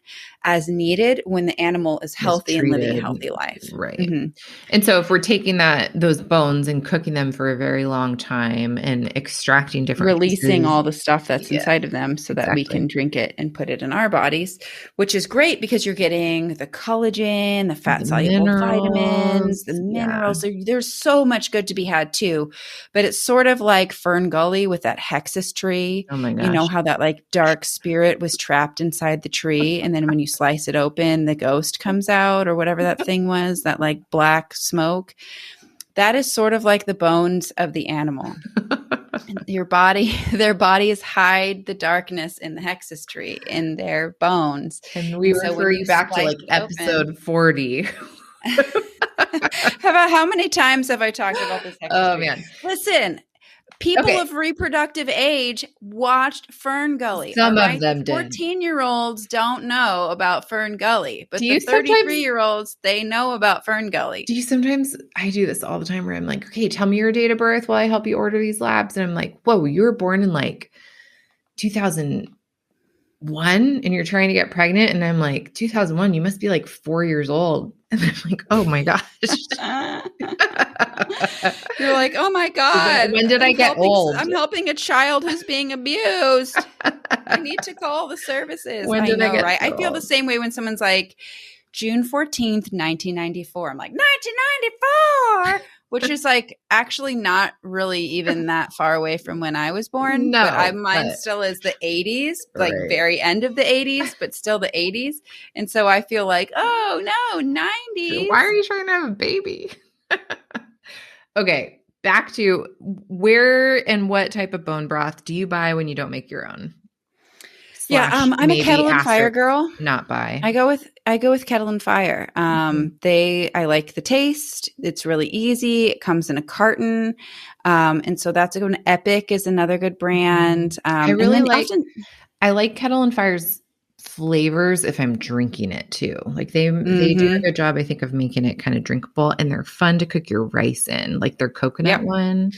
Speaker 3: as needed when the animal is healthy and living a healthy life.
Speaker 4: Right.
Speaker 3: Mm-hmm.
Speaker 4: And so if we're taking those bones and cooking them for a very long time and extracting different
Speaker 3: releasing
Speaker 4: pieces,
Speaker 3: all the stuff that's inside of them so that we can drink it and put it in our bodies, which is great because you're getting the collagen, the fat soluble vitamins, the minerals. There's so much good to be had too. But it's sort of like Fern Gully with that hexus tree.
Speaker 4: Oh my gosh.
Speaker 3: You know how that like dark spirit was trapped inside the tree, and then when you slice it open, the ghost comes out, or whatever that thing was, that like black smoke. That is sort of like the bones of the animal. Their bodies hide the darkness in the hexus tree in their bones.
Speaker 4: And we refer you back to like episode 40.
Speaker 3: How many times have I talked about this hexus tree?
Speaker 4: Man.
Speaker 3: Listen, people of reproductive age watched Fern Gully.
Speaker 4: Some of them did.
Speaker 3: 14-year-olds don't know about Fern Gully, but the 33-year-olds, they know about Fern Gully.
Speaker 4: I do this all the time where I'm like, okay, tell me your date of birth while I help you order these labs. And I'm like, whoa, you were born in like 2001 and you're trying to get pregnant. And I'm like, 2001, you must be like 4 years old. And I'm like, oh my gosh.
Speaker 3: You're like, oh my God.
Speaker 4: When did I get old?
Speaker 3: I'm helping a child who's being abused. I need to call the services.
Speaker 4: When did I get
Speaker 3: right?
Speaker 4: old?
Speaker 3: I feel the same way when someone's like, June 14th, 1994. I'm like, 1994, which is like actually not really even that far away from when I was born.
Speaker 4: No,
Speaker 3: but mine still is the 80s, like very end of the 80s, but still the 80s. And so I feel like, oh no, 90s.
Speaker 4: Why are you trying to have a baby? Okay, back to where and what type of bone broth do you buy when you don't make your own?
Speaker 3: I'm a Kettle and Fire girl.
Speaker 4: Not buy.
Speaker 3: I go with Kettle and Fire. I like the taste. It's really easy. It comes in a carton. And so that's a good one. Epic is another good brand.
Speaker 4: I like Kettle and Fire's flavors if I'm drinking it too. Like they do a good job, I think, of making it kind of drinkable, and they're fun to cook your rice in. Like their coconut one.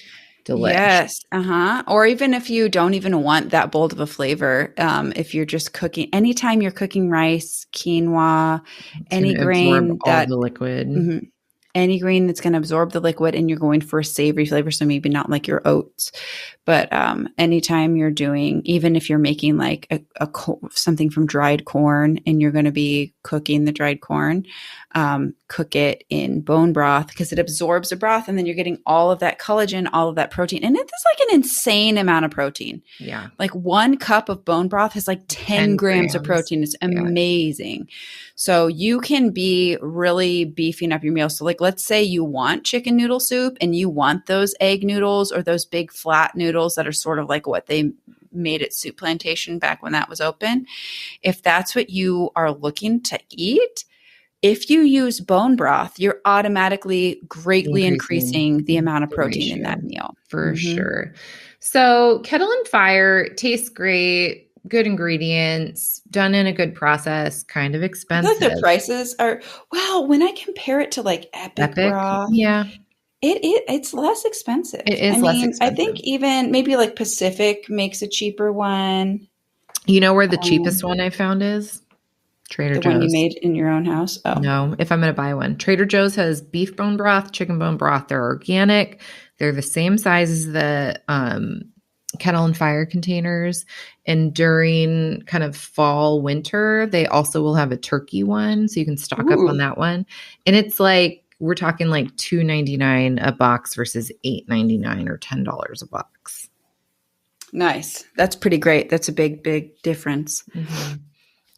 Speaker 4: Delicious.
Speaker 3: Yes. Or even if you don't even want that bold of a flavor, if you're just cooking, anytime you're cooking rice, quinoa, any grain that
Speaker 4: the liquid,
Speaker 3: any grain that's going to absorb the liquid, and you're going for a savory flavor. So maybe not like your oats, but anytime you're doing, even if you're making like something from dried corn and you're going to be cooking the dried corn, cook it in bone broth because it absorbs the broth, and then you're getting all of that collagen, all of that protein. And it's like an insane amount of protein.
Speaker 4: Yeah.
Speaker 3: Like 1 cup of bone broth has like 10 grams of protein. It's amazing. So you can be really beefing up your meal. So like, let's say you want chicken noodle soup and you want those egg noodles or those big flat noodles that are sort of like what they made at Soup Plantation back when that was open. If that's what you are looking to eat, if you use bone broth, you're automatically greatly increasing the amount of protein in that meal.
Speaker 4: For sure. So Kettle and Fire tastes great, good ingredients, done in a good process, kind of expensive.
Speaker 3: I feel like their prices are, when I compare it to like Epic broth, it's less expensive.
Speaker 4: It is less expensive.
Speaker 3: I think even maybe like Pacific makes a cheaper one.
Speaker 4: You know where the cheapest one I found is? Trader Joe's.
Speaker 3: The one you made in your own house? Oh.
Speaker 4: No, if I'm going to buy one. Trader Joe's has beef bone broth, chicken bone broth. They're organic. They're the same size as the Kettle and Fire containers. And during kind of fall, winter, they also will have a turkey one. So you can stock up on that one. And it's like, we're talking like $2.99 a box versus $8.99 or $10 a box.
Speaker 3: Nice. That's pretty great. That's a big, big difference.
Speaker 4: Mm-hmm.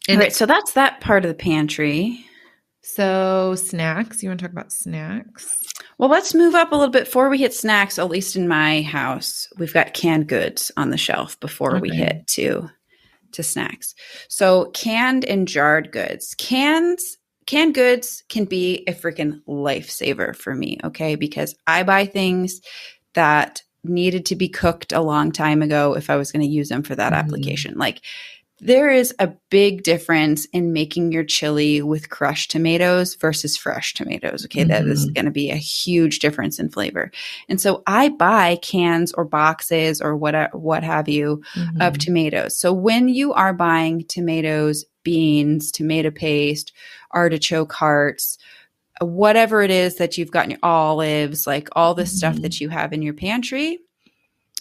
Speaker 3: All right, so that's that part of the pantry.
Speaker 4: So snacks, you want to talk about snacks?
Speaker 3: Well, let's move up a little bit before we hit snacks. At least in my house, we've got canned goods on the shelf before we hit to snacks. So canned and jarred goods. Canned goods can be a freaking lifesaver for me, okay? Because I buy things that needed to be cooked a long time ago if I was going to use them for that application. Like, there is a big difference in making your chili with crushed tomatoes versus fresh tomatoes. Okay. That is going to be a huge difference in flavor. And so I buy cans or boxes or what have you of tomatoes. So when you are buying tomatoes, beans, tomato paste, artichoke hearts, whatever it is that you've got in your olives, like all the stuff that you have in your pantry,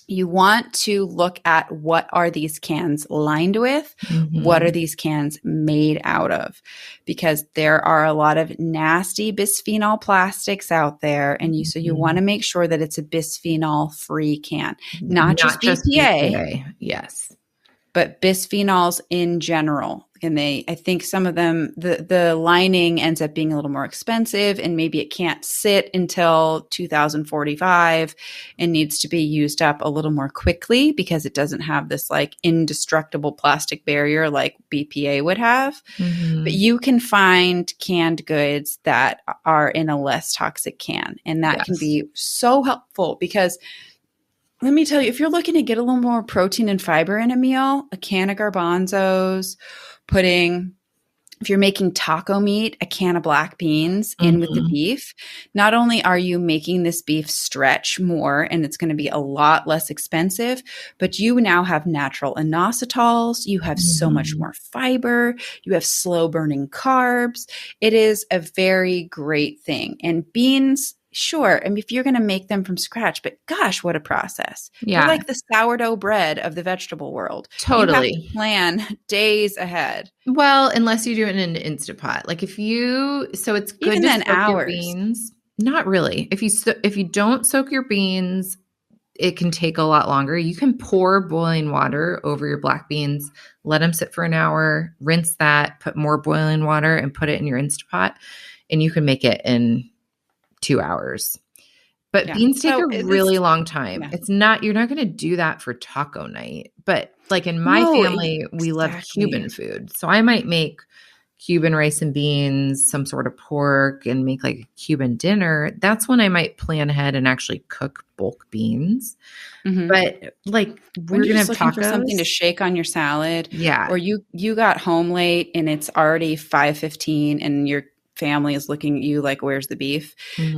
Speaker 3: you want to look at what are these cans lined with? What are these cans made out of? Because there are a lot of nasty bisphenol plastics out there. And so you want to make sure that it's a bisphenol free can, not just BPA.
Speaker 4: Yes.
Speaker 3: But bisphenols in general. And I think some of them, the lining ends up being a little more expensive, and maybe it can't sit until 2045 and needs to be used up a little more quickly because it doesn't have this like indestructible plastic barrier like BPA would have. But you can find canned goods that are in a less toxic can. And that can be so helpful because let me tell you, if you're looking to get a little more protein and fiber in a meal, a can of garbanzos, if you're making taco meat, a can of black beans in with the beef, not only are you making this beef stretch more and it's going to be a lot less expensive, but you now have natural inositols. You have so much more fiber. You have slow burning carbs. It is a very great thing. And beans, sure. I mean, if you're going to make them from scratch, but gosh, what a process.
Speaker 4: Yeah.
Speaker 3: You're like the sourdough bread of the vegetable world.
Speaker 4: Totally.
Speaker 3: You have to plan days ahead.
Speaker 4: Well, unless you do it in an Instapot. Like so it's good
Speaker 3: even
Speaker 4: to
Speaker 3: then
Speaker 4: soak
Speaker 3: hours.
Speaker 4: Your beans. Not really. If you don't soak your beans, it can take a lot longer. You can pour boiling water over your black beans, let them sit for an hour, rinse that, put more boiling water and put it in your Instapot, and you can make it in 2 hours. But beans take a really long time. Yeah. You're not going to do that for taco night. But like in my family, we love Cuban food. So I might make Cuban rice and beans, some sort of pork, and make like a Cuban dinner. That's when I might plan ahead and actually cook bulk beans. But like we're going to have tacos.
Speaker 3: For something to shake on your salad.
Speaker 4: Yeah.
Speaker 3: Or you got home late and it's already 5:15 and your family is looking at you like, where's the beef?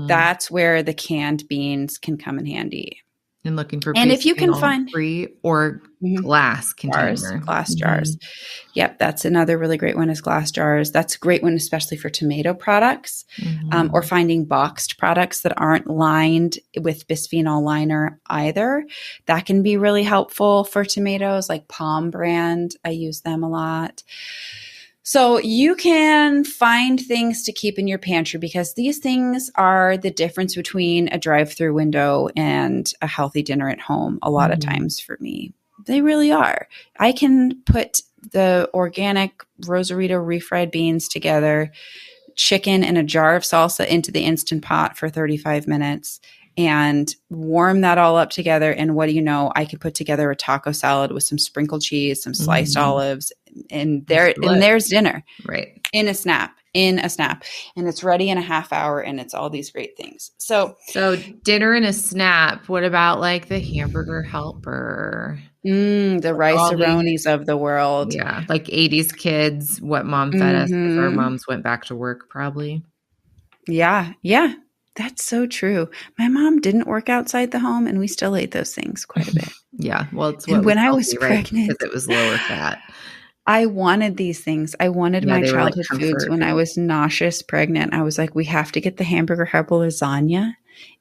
Speaker 3: That's where the canned beans can come in handy.
Speaker 4: And looking for
Speaker 3: and if you can find
Speaker 4: free or glass container.
Speaker 3: Glass jars. Yep, that's another really great one is glass jars. That's a great one, especially for tomato products, or finding boxed products that aren't lined with bisphenol liner either. That can be really helpful for tomatoes, like Palm brand. I use them a lot. So you can find things to keep in your pantry because these things are the difference between a drive-through window and a healthy dinner at home a lot of times for me. They really are. I can put the organic Rosarito refried beans together, chicken and a jar of salsa into the Instant Pot for 35 minutes and warm that all up together. And what do you know? I could put together a taco salad with some sprinkled cheese, some sliced olives, and there's dinner.
Speaker 4: Right.
Speaker 3: In a snap. And it's ready in a half hour and it's all these great things. So
Speaker 4: dinner in a snap. What about like the hamburger helper?
Speaker 3: The rice-a-ronis of the world.
Speaker 4: Yeah. Like 80s kids, what mom fed us if our moms went back to work probably.
Speaker 3: Yeah. Yeah. That's so true. My mom didn't work outside the home and we still ate those things quite a bit.
Speaker 4: Yeah. Well, it's
Speaker 3: when I was pregnant.
Speaker 4: Because it was lower fat.
Speaker 3: I wanted these things. I wanted my childhood foods when I was nauseous pregnant. I was like, we have to get the hamburger helper lasagna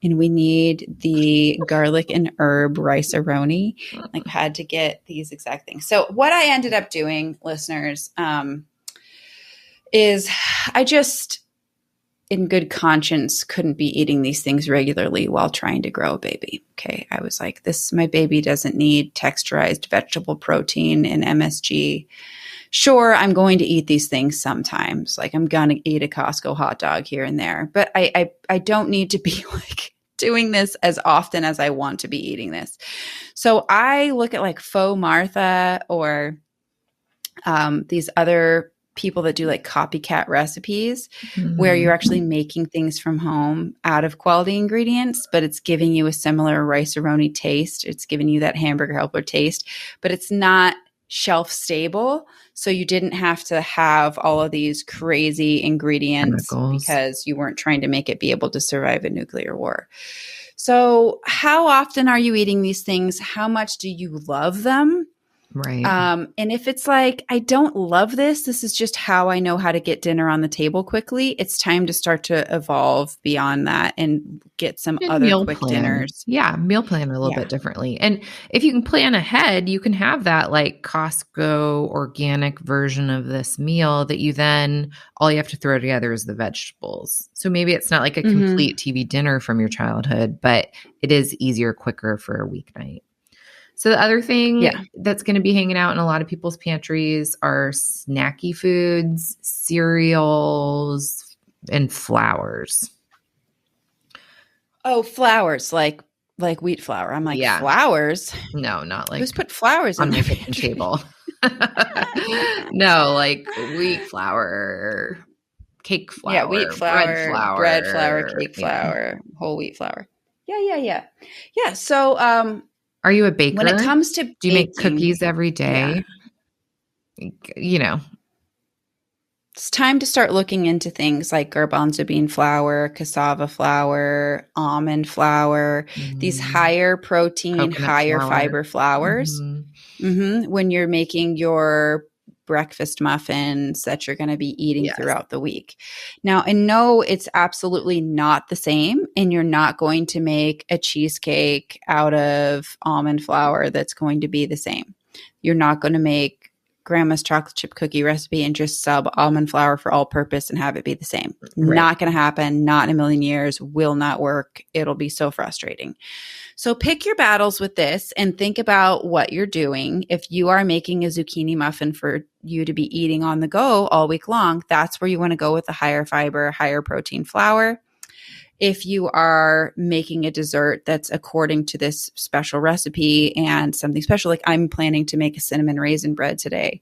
Speaker 3: and we need the garlic and herb rice-a-roni. Like had to get these exact things. So what I ended up doing, listeners, is I just, in good conscience, couldn't be eating these things regularly while trying to grow a baby. Okay. I was like, my baby doesn't need texturized vegetable protein and MSG. sure, I'm going to eat these things sometimes. Like I'm going to eat a Costco hot dog here and there, but I don't need to be like doing this as often as I want to be eating this. So I look at like Faux Martha or these other people that do like copycat recipes where you're actually making things from home out of quality ingredients, but it's giving you a similar rice-a-roni taste. It's giving you that hamburger helper taste, but it's not shelf stable. So you didn't have to have all of these crazy ingredients because you weren't trying to make it be able to survive a nuclear war. So how often are you eating these things? How much do you love them?
Speaker 4: Right.
Speaker 3: And if it's like, I don't love this, this is just how I know how to get dinner on the table quickly, it's time to start to evolve beyond that and get some other quick dinners.
Speaker 4: Yeah, meal plan a little bit differently. And if you can plan ahead, you can have that like Costco organic version of this meal that you then, all you have to throw together is the vegetables. So maybe it's not like a complete TV dinner from your childhood, but it is easier, quicker for a weeknight. So the other thing that's going to be hanging out in a lot of people's pantries are snacky foods, cereals, and flours.
Speaker 3: Oh, flours, like wheat flour. I'm like, flours?
Speaker 4: No, not like
Speaker 3: who's put flours
Speaker 4: on
Speaker 3: in
Speaker 4: my kitchen table. No, like wheat flour, cake flour,
Speaker 3: yeah, wheat flour, bread flour, cake flour, whole wheat flour. Yeah. So,
Speaker 4: are you a baker?
Speaker 3: When it comes to baking,
Speaker 4: do you make cookies every day? Yeah. You know,
Speaker 3: it's time to start looking into things like garbanzo bean flour, cassava flour, almond flour, these higher protein,
Speaker 4: coconut
Speaker 3: higher
Speaker 4: flour.
Speaker 3: Fiber flours. When you're making your breakfast muffins that you're going to be eating throughout the week. Now, I know it's absolutely not the same, and you're not going to make a cheesecake out of almond flour that's going to be the same. You're not going to make grandma's chocolate chip cookie recipe and just sub almond flour for all purpose and have it be the same. Right. Not going to happen. Not in a million years. Will not work. It'll be so frustrating. So pick your battles with this and think about what you're doing. If you are making a zucchini muffin for you to be eating on the go all week long, that's where you want to go with the higher fiber, higher protein flour. If you are making a dessert that's according to this special recipe and something special, like I'm planning to make a cinnamon raisin bread today.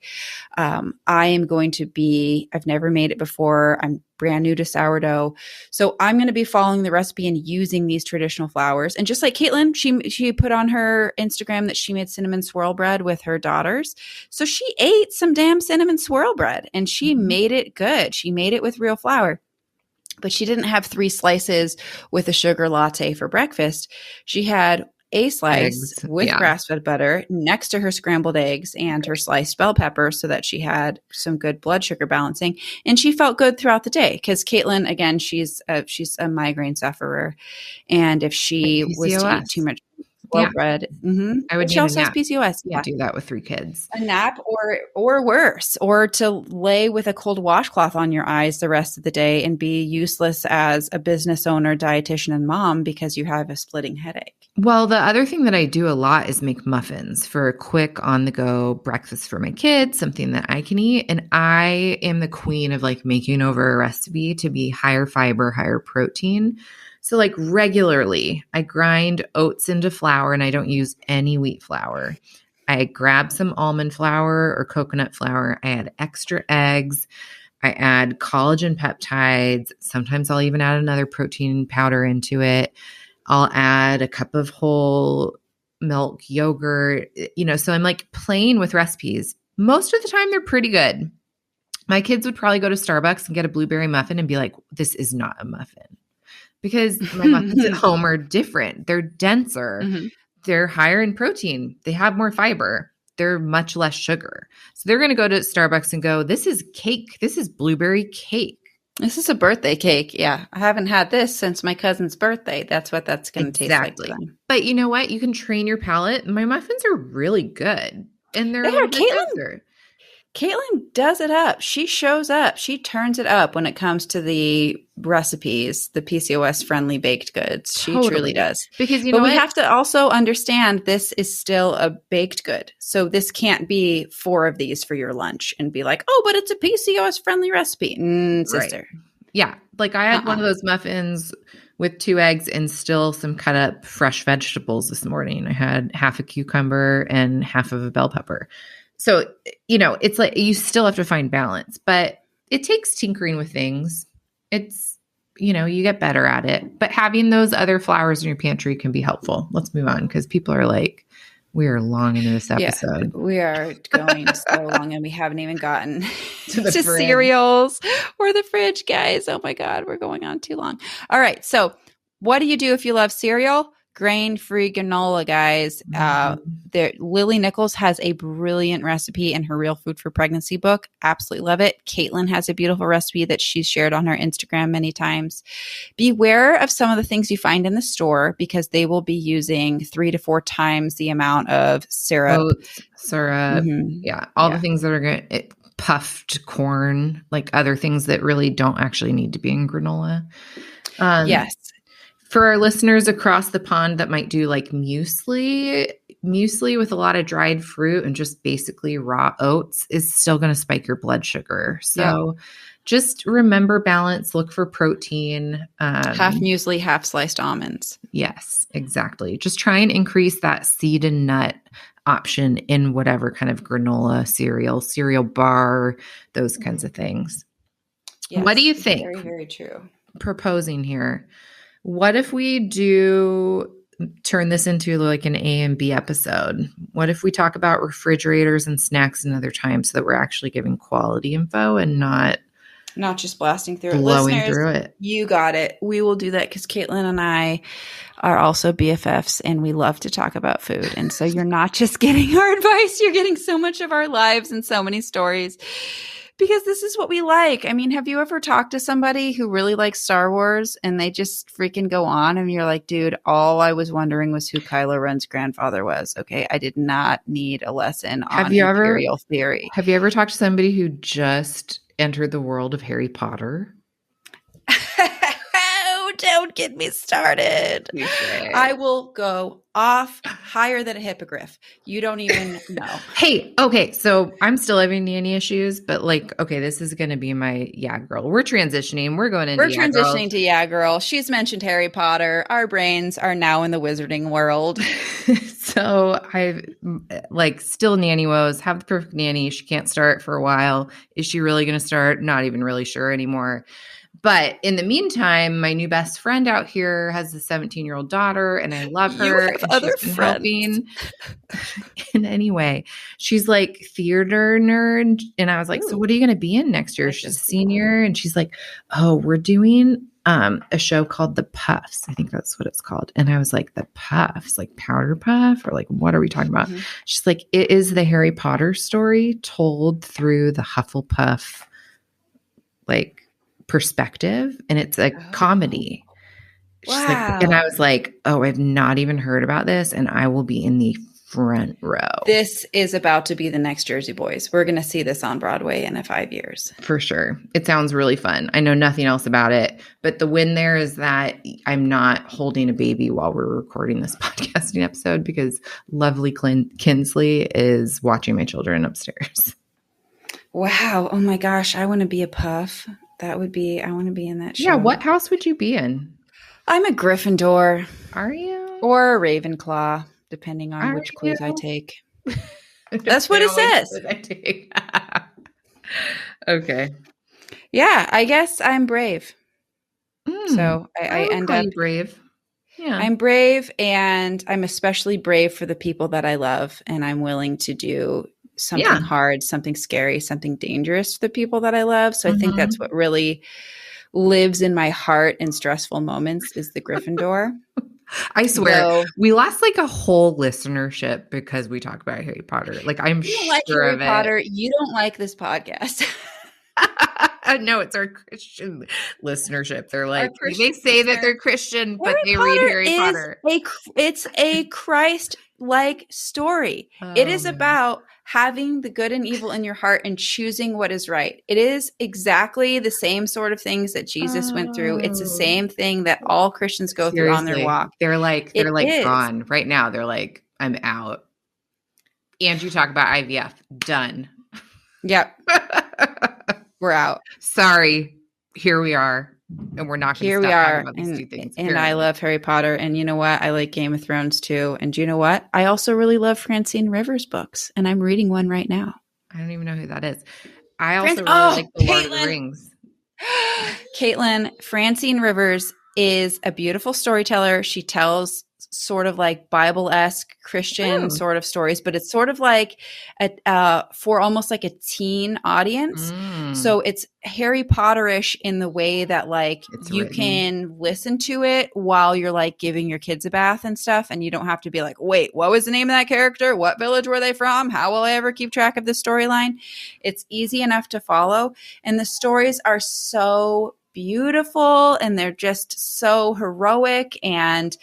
Speaker 3: I am going to be, I've never made it before. I'm brand new to sourdough. So I'm going to be following the recipe and using these traditional flours. And just like Caitlin, she put on her Instagram that she made cinnamon swirl bread with her daughters. So she ate some damn cinnamon swirl bread and she made it good. She made it with real flour. But she didn't have 3 slices with a sugar latte for breakfast. She had a slice with grass-fed butter next to her scrambled eggs and her sliced bell pepper so that she had some good blood sugar balancing. And she felt good throughout the day because Caitlin, again, she's a migraine sufferer. And if she was to eat too much bread,
Speaker 4: I would.
Speaker 3: She also has PCOS.
Speaker 4: Yeah, do that with 3 kids.
Speaker 3: A nap, or worse, or to lay with a cold washcloth on your eyes the rest of the day and be useless as a business owner, dietitian, and mom because you have a splitting headache.
Speaker 4: Well, the other thing that I do a lot is make muffins for a quick on-the-go breakfast for my kids, something that I can eat. And I am the queen of like making over a recipe to be higher fiber, higher protein. So like regularly, I grind oats into flour and I don't use any wheat flour. I grab some almond flour or coconut flour. I add extra eggs. I add collagen peptides. Sometimes I'll even add another protein powder into it. I'll add a cup of whole milk yogurt, so I'm like playing with recipes. Most of the time they're pretty good. My kids would probably go to Starbucks and get a blueberry muffin and be like, this is not a muffin. Because my muffins at home are different. They're denser. They're higher in protein. They have more fiber. They're much less sugar. So they're going to go to Starbucks and go, this is cake. This is blueberry cake.
Speaker 3: This is a birthday cake. Yeah. I haven't had this since my cousin's birthday. That's what that's going to taste like to them.
Speaker 4: But you know what? You can train your palate. My muffins are really good. And they're a little bit denser.
Speaker 3: Caitlin does it up. She shows up. She turns it up when it comes to the recipes, the PCOS friendly baked goods. She truly does.
Speaker 4: Because
Speaker 3: we have to also understand this is still a baked good. So this can't be 4 of these for your lunch and be like, oh, but it's a PCOS friendly recipe. Sister.
Speaker 4: Right. Yeah. Like I had one of those muffins with 2 eggs and still some cut up fresh vegetables this morning. I had half a cucumber and half of a bell pepper. So, it's like you still have to find balance, but it takes tinkering with things. It's, you get better at it, but having those other flours in your pantry can be helpful. Let's move on because people are like, we are long into this episode.
Speaker 3: Yeah, we are going so long and we haven't even gotten to cereals or the fridge, guys. Oh my God, we're going on too long. All right. So what do you do if you love cereal? Grain-free granola, guys. Lily Nichols has a brilliant recipe in her Real Food for Pregnancy book. Absolutely love it. Caitlin has a beautiful recipe that she's shared on her Instagram many times. Beware of some of the things you find in the store because they will be using 3 to 4 times the amount of syrup.
Speaker 4: Oats, syrup. Yeah. All the things that are going to puffed corn, like other things that really don't actually need to be in granola.
Speaker 3: Yes.
Speaker 4: For our listeners across the pond that might do like muesli with a lot of dried fruit and just basically raw oats is still going to spike your blood sugar. So just remember balance, look for protein.
Speaker 3: Half muesli, half sliced almonds.
Speaker 4: Yes, exactly. Just try and increase that seed and nut option in whatever kind of granola cereal bar, those kinds of things. Yes, what do you think?
Speaker 3: Very, very true.
Speaker 4: Proposing here. What if we turn this into like an A and B episode? What if we talk about refrigerators and snacks another time so that we're actually giving quality info and not
Speaker 3: just blasting through
Speaker 4: blowing through it?
Speaker 3: You got it. We will do that because Caitlin and I are also BFFs and we love to talk about food. And so you're not just getting our advice, you're getting so much of our lives and so many stories. Because this is what we like. I mean, have you ever talked to somebody who really likes Star Wars and they just freaking go on and you're like, dude, all I was wondering was who Kylo Ren's grandfather was. Okay. I did not need a lesson on Imperial theory.
Speaker 4: Have you ever talked to somebody who just entered the world of Harry Potter?
Speaker 3: Don't get me started. I will go off higher than a hippogriff. You don't even know.
Speaker 4: Hey, okay. So I'm still having nanny issues, but this is going to be my girl. We're transitioning. We're transitioning
Speaker 3: to girl. She's mentioned Harry Potter. Our brains are now in the wizarding world.
Speaker 4: So I've still nanny woes, have the perfect nanny. She can't start for a while. Is she really going to start? Not even really sure anymore. But in the meantime, my new best friend out here has a 17-year-old daughter, and I love her.
Speaker 3: You have other friends.
Speaker 4: In any way. She's like theater nerd. And I was like, so what are you going to be in next year? She's a senior. And she's like, oh, we're doing a show called The Puffs. I think that's what it's called. And I was like, The Puffs, like powder puff? Or like, what are we talking about? She's like, it is the Harry Potter story told through the Hufflepuff, perspective, and it's a comedy.
Speaker 3: Wow.
Speaker 4: And I was like, oh, I've not even heard about this, and I will be in the front row.
Speaker 3: This is about to be the next Jersey Boys. We're going to see this on Broadway in 5 years.
Speaker 4: For sure. It sounds really fun. I know nothing else about it, but the win there is that I'm not holding a baby while we're recording this podcasting episode because lovely Kinsley is watching my children upstairs.
Speaker 3: Wow. Oh my gosh. I want to be a puff. I want to be in that show.
Speaker 4: Yeah, what house would you be in?
Speaker 3: I'm a Gryffindor.
Speaker 4: Are you?
Speaker 3: Or a Ravenclaw, depending on which clues I take. That's what it says.
Speaker 4: Okay.
Speaker 3: Yeah, I guess I'm brave. So I end up
Speaker 4: brave. Yeah.
Speaker 3: I'm brave, and I'm especially brave for the people that I love, and I'm willing to do something hard, something scary, something dangerous to the people that I love. So I think that's what really lives in my heart in stressful moments is the Gryffindor.
Speaker 4: I swear, we lost a whole listenership because we talk about Harry Potter. I'm
Speaker 3: you don't like
Speaker 4: sure
Speaker 3: Harry
Speaker 4: of it.
Speaker 3: Potter. You don't like this podcast.
Speaker 4: No, it's our Christian listenership. They're like,
Speaker 3: Christian
Speaker 4: they say
Speaker 3: listener.
Speaker 4: that they're Christian, but
Speaker 3: Harry
Speaker 4: they
Speaker 3: Potter
Speaker 4: read Harry
Speaker 3: is
Speaker 4: Potter.
Speaker 3: It's a Christ-like story. It is about having the good and evil in your heart and choosing what is right. It is exactly the same sort of things that Jesus went through. It's the same thing that all Christians go through on their walk.
Speaker 4: They're like gone right now. They're like, I'm out. And you talk about IVF. Done.
Speaker 3: Yep. We're out.
Speaker 4: Sorry. Here we are. And we're not going to stop talking about these two things.
Speaker 3: And I love Harry Potter. And you know what? I like Game of Thrones too. And you know what? I also really love Francine Rivers books. And I'm reading one right now.
Speaker 4: I don't even know who that is. I also really like the Lord of the Rings.
Speaker 3: Caitlin, Francine Rivers is a beautiful storyteller. She tells sort of like Bible-esque Christian sort of stories, but it's sort of like for almost like a teen audience. So it's Harry Potter-ish in the way that like you can listen to it while you're like giving your kids a bath and stuff, and you don't have to be like, wait, what was the name of that character? What village were they from? How will I ever keep track of this storyline? It's easy enough to follow, and the stories are so beautiful and they're just so heroic, and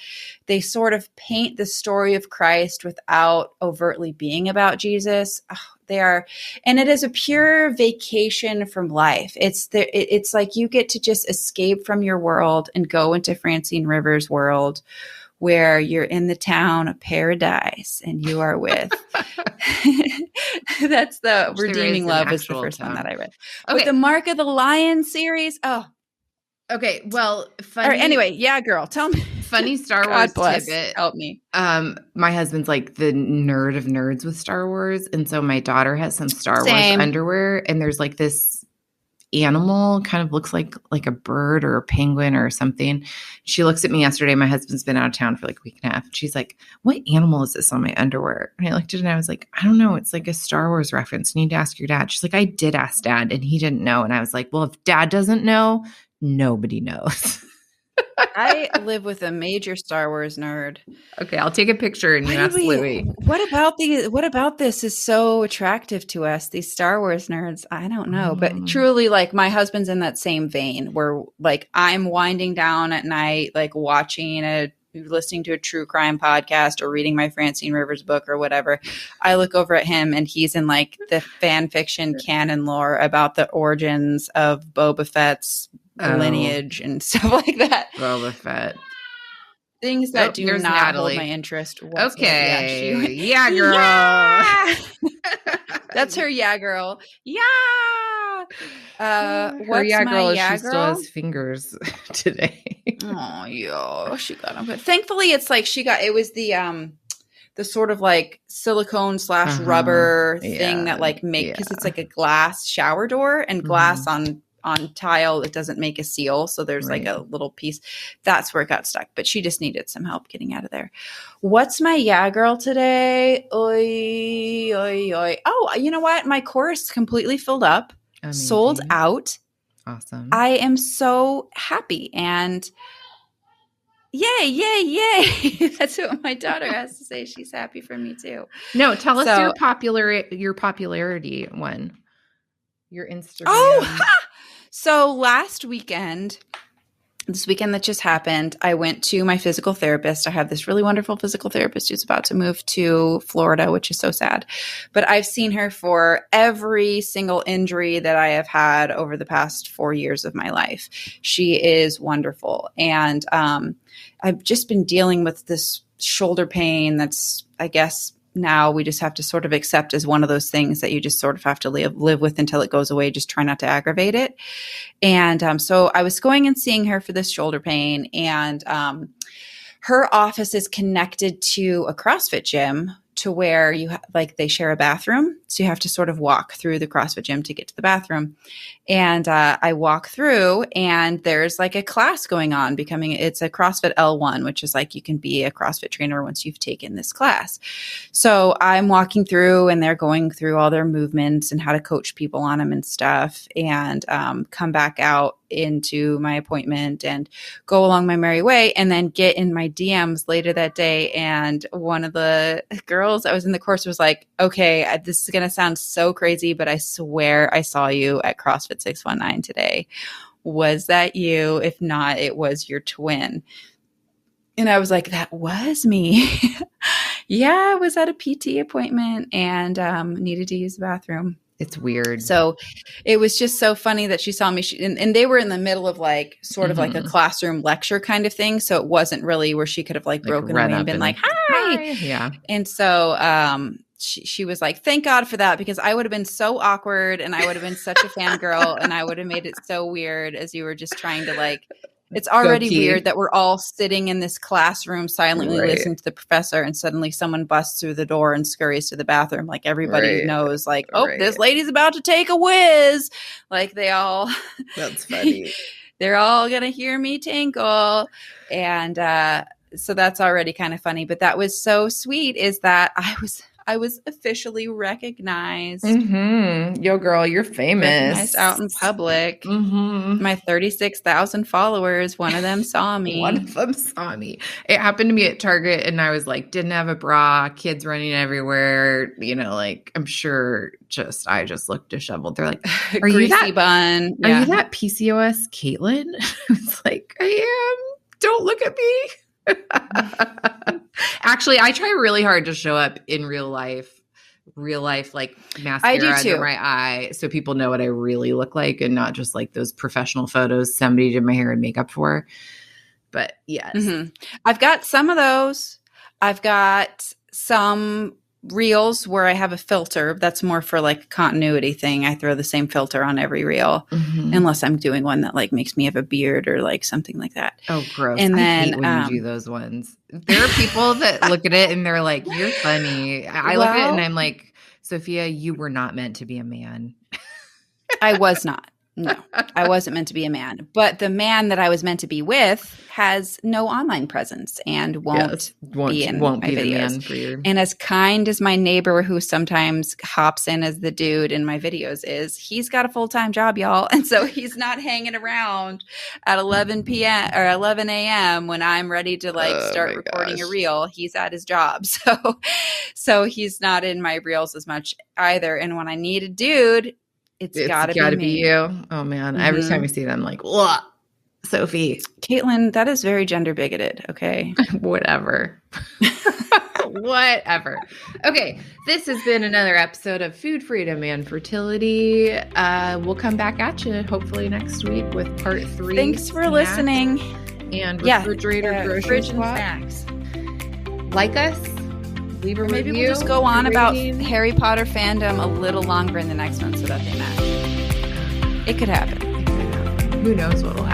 Speaker 3: they sort of paint the story of Christ without overtly being about Jesus. They are, and it is a pure vacation from life. It's like you get to just escape from your world and go into Francine Rivers' world, where you're in the town of paradise and you are with. That's the Redeeming Love is the first one that I read. Okay. With the Mark of the Lion series. Oh.
Speaker 4: Okay. Well, funny.
Speaker 3: Or anyway, yeah, girl, tell me.
Speaker 4: Funny Star Wars tidbit.
Speaker 3: Help me.
Speaker 4: My husband's like the nerd of nerds with Star Wars. And so my daughter has some Star Wars underwear, and there's like this animal, kind of looks like a bird or a penguin or something. She looks at me yesterday. My husband's been out of town for like a week and a half. And she's like, what animal is this on my underwear? And I looked at it and I was like, I don't know. It's like a Star Wars reference. You need to ask your dad. She's like, I did ask Dad and he didn't know. And I was like, well, if Dad doesn't know, nobody knows.
Speaker 3: I live with a major Star Wars nerd.
Speaker 4: Okay, I'll take a picture and you ask Louie.
Speaker 3: What about this is so attractive to us, these Star Wars nerds? I don't know. But truly, like, my husband's in that same vein where like I'm winding down at night, like listening to a true crime podcast or reading my Francine Rivers book or whatever. I look over at him and he's in like the fan fiction canon lore about the origins of Boba Fett's lineage and stuff like that.
Speaker 4: Boba Fett.
Speaker 3: Things that do not hold my interest whatsoever.
Speaker 4: Okay. Yeah, girl.
Speaker 3: Yeah! That's her yeah, girl. Yeah.
Speaker 4: Her yeah, girl. She still has fingers today.
Speaker 3: Oh, yeah. She got them. But thankfully, it's like it was the sort of like silicone / rubber thing that like because it's like a glass shower door and glass on tile, it doesn't make a seal, so there's like a little piece that's where it got stuck, but she just needed some help getting out of there. What's my yeah girl today? Oy, oy, oy. Oh, you know what, my course completely filled up. Amazing. Sold out.
Speaker 4: Awesome.
Speaker 3: I am so happy, and yay. That's what my daughter has to say. She's happy for me too.
Speaker 4: No, tell us your popularity one. Your Instagram.
Speaker 3: So this weekend that just happened, I went to my physical therapist. I have this really wonderful physical therapist who's about to move to Florida, which is so sad. But I've seen her for every single injury that I have had over the past 4 years of my life. She is wonderful. And I've just been dealing with this shoulder pain that's, I guess, now we just have to sort of accept as one of those things that you just sort of have to live with until it goes away. Just try not to aggravate it. And so I was going and seeing her for this shoulder pain, and her office is connected to a CrossFit gym to where they share a bathroom. So you have to sort of walk through the CrossFit gym to get to the bathroom. And I walk through and there's like a class going on it's a CrossFit L1, which is like you can be a CrossFit trainer once you've taken this class. So I'm walking through and they're going through all their movements and how to coach people on them and stuff, and come back out into my appointment and go along my merry way, and then get in my DMs later that day. And one of the girls that was in the course was like, okay, this is going going to sound so crazy, but I swear I saw you at CrossFit 619 today. Was that you? If not, it was your twin. And I was like, that was me. Yeah, I was at a PT appointment and needed to use the bathroom.
Speaker 4: It's weird.
Speaker 3: So it was just so funny that she saw me. And they were in the middle of like sort of like a classroom lecture kind of thing. So it wasn't really where she could have like broken away and been like, hi.
Speaker 4: Yeah.
Speaker 3: And so she was like, thank God for that, because I would have been so awkward and I would have been such a fangirl and I would have made it so weird as you were just trying to like, it's already weird that we're all sitting in this classroom silently listening to the professor and suddenly someone busts through the door and scurries to the bathroom. Like everybody knows like, oh, this lady's about to take a whiz. Like they all.
Speaker 4: That's funny.
Speaker 3: They're all going to hear me tinkle. And so that's already kind of funny. But that was so sweet is that I was officially recognized.
Speaker 4: Yo, girl, you're famous.
Speaker 3: Recognized out in public. My 36,000 followers, one of them saw me.
Speaker 4: One of them saw me. It happened to me at Target, and I was like, didn't have a bra, kids running everywhere. You know, like I'm sure I just looked disheveled. They're like, are you that
Speaker 3: bun?
Speaker 4: Are you that PCOS Caitlin? I was like, I am. Don't look at me. Actually, I try really hard to show up in real life like mascara under my eye so people know what I really look like and not just like those professional photos somebody did my hair and makeup for. But yes.
Speaker 3: I've got some of those. I've got some reels where I have a filter. That's more for like a continuity thing. I throw the same filter on every reel unless I'm doing one that like makes me have a beard or like something like that.
Speaker 4: Oh, gross.
Speaker 3: And then
Speaker 4: I hate when you do those ones. There are people that look at it and they're like, you're funny. I look at it and I'm like, Sophia, you were not meant to be a man.
Speaker 3: I was not. No, I wasn't meant to be a man. But the man that I was meant to be with has no online presence and won't be in my videos.
Speaker 4: For you.
Speaker 3: And as kind as my neighbor who sometimes hops in as the dude in my videos is, he's got a full-time job, y'all. And so he's not hanging around at 11 p.m. or 11 a.m. when I'm ready to like start recording a reel. He's at his job. So he's not in my reels as much either. And when I need a dude, It's gotta be
Speaker 4: you. Oh man. Every time I see them, I'm like, what? Sophie.
Speaker 3: Caitlin, that is very gender bigoted. Okay.
Speaker 4: Whatever. Whatever. Okay. This has been another episode of Food Freedom and Fertility. We'll come back at you hopefully next week with part 3.
Speaker 3: Thanks for listening.
Speaker 4: And refrigerator grocery swap.
Speaker 3: Snacks.
Speaker 4: Like us. Leave a
Speaker 3: Maybe
Speaker 4: review.
Speaker 3: we'll just go on about Harry Potter fandom a little longer in the next one so that they match. It could happen.
Speaker 4: Who knows what'll happen.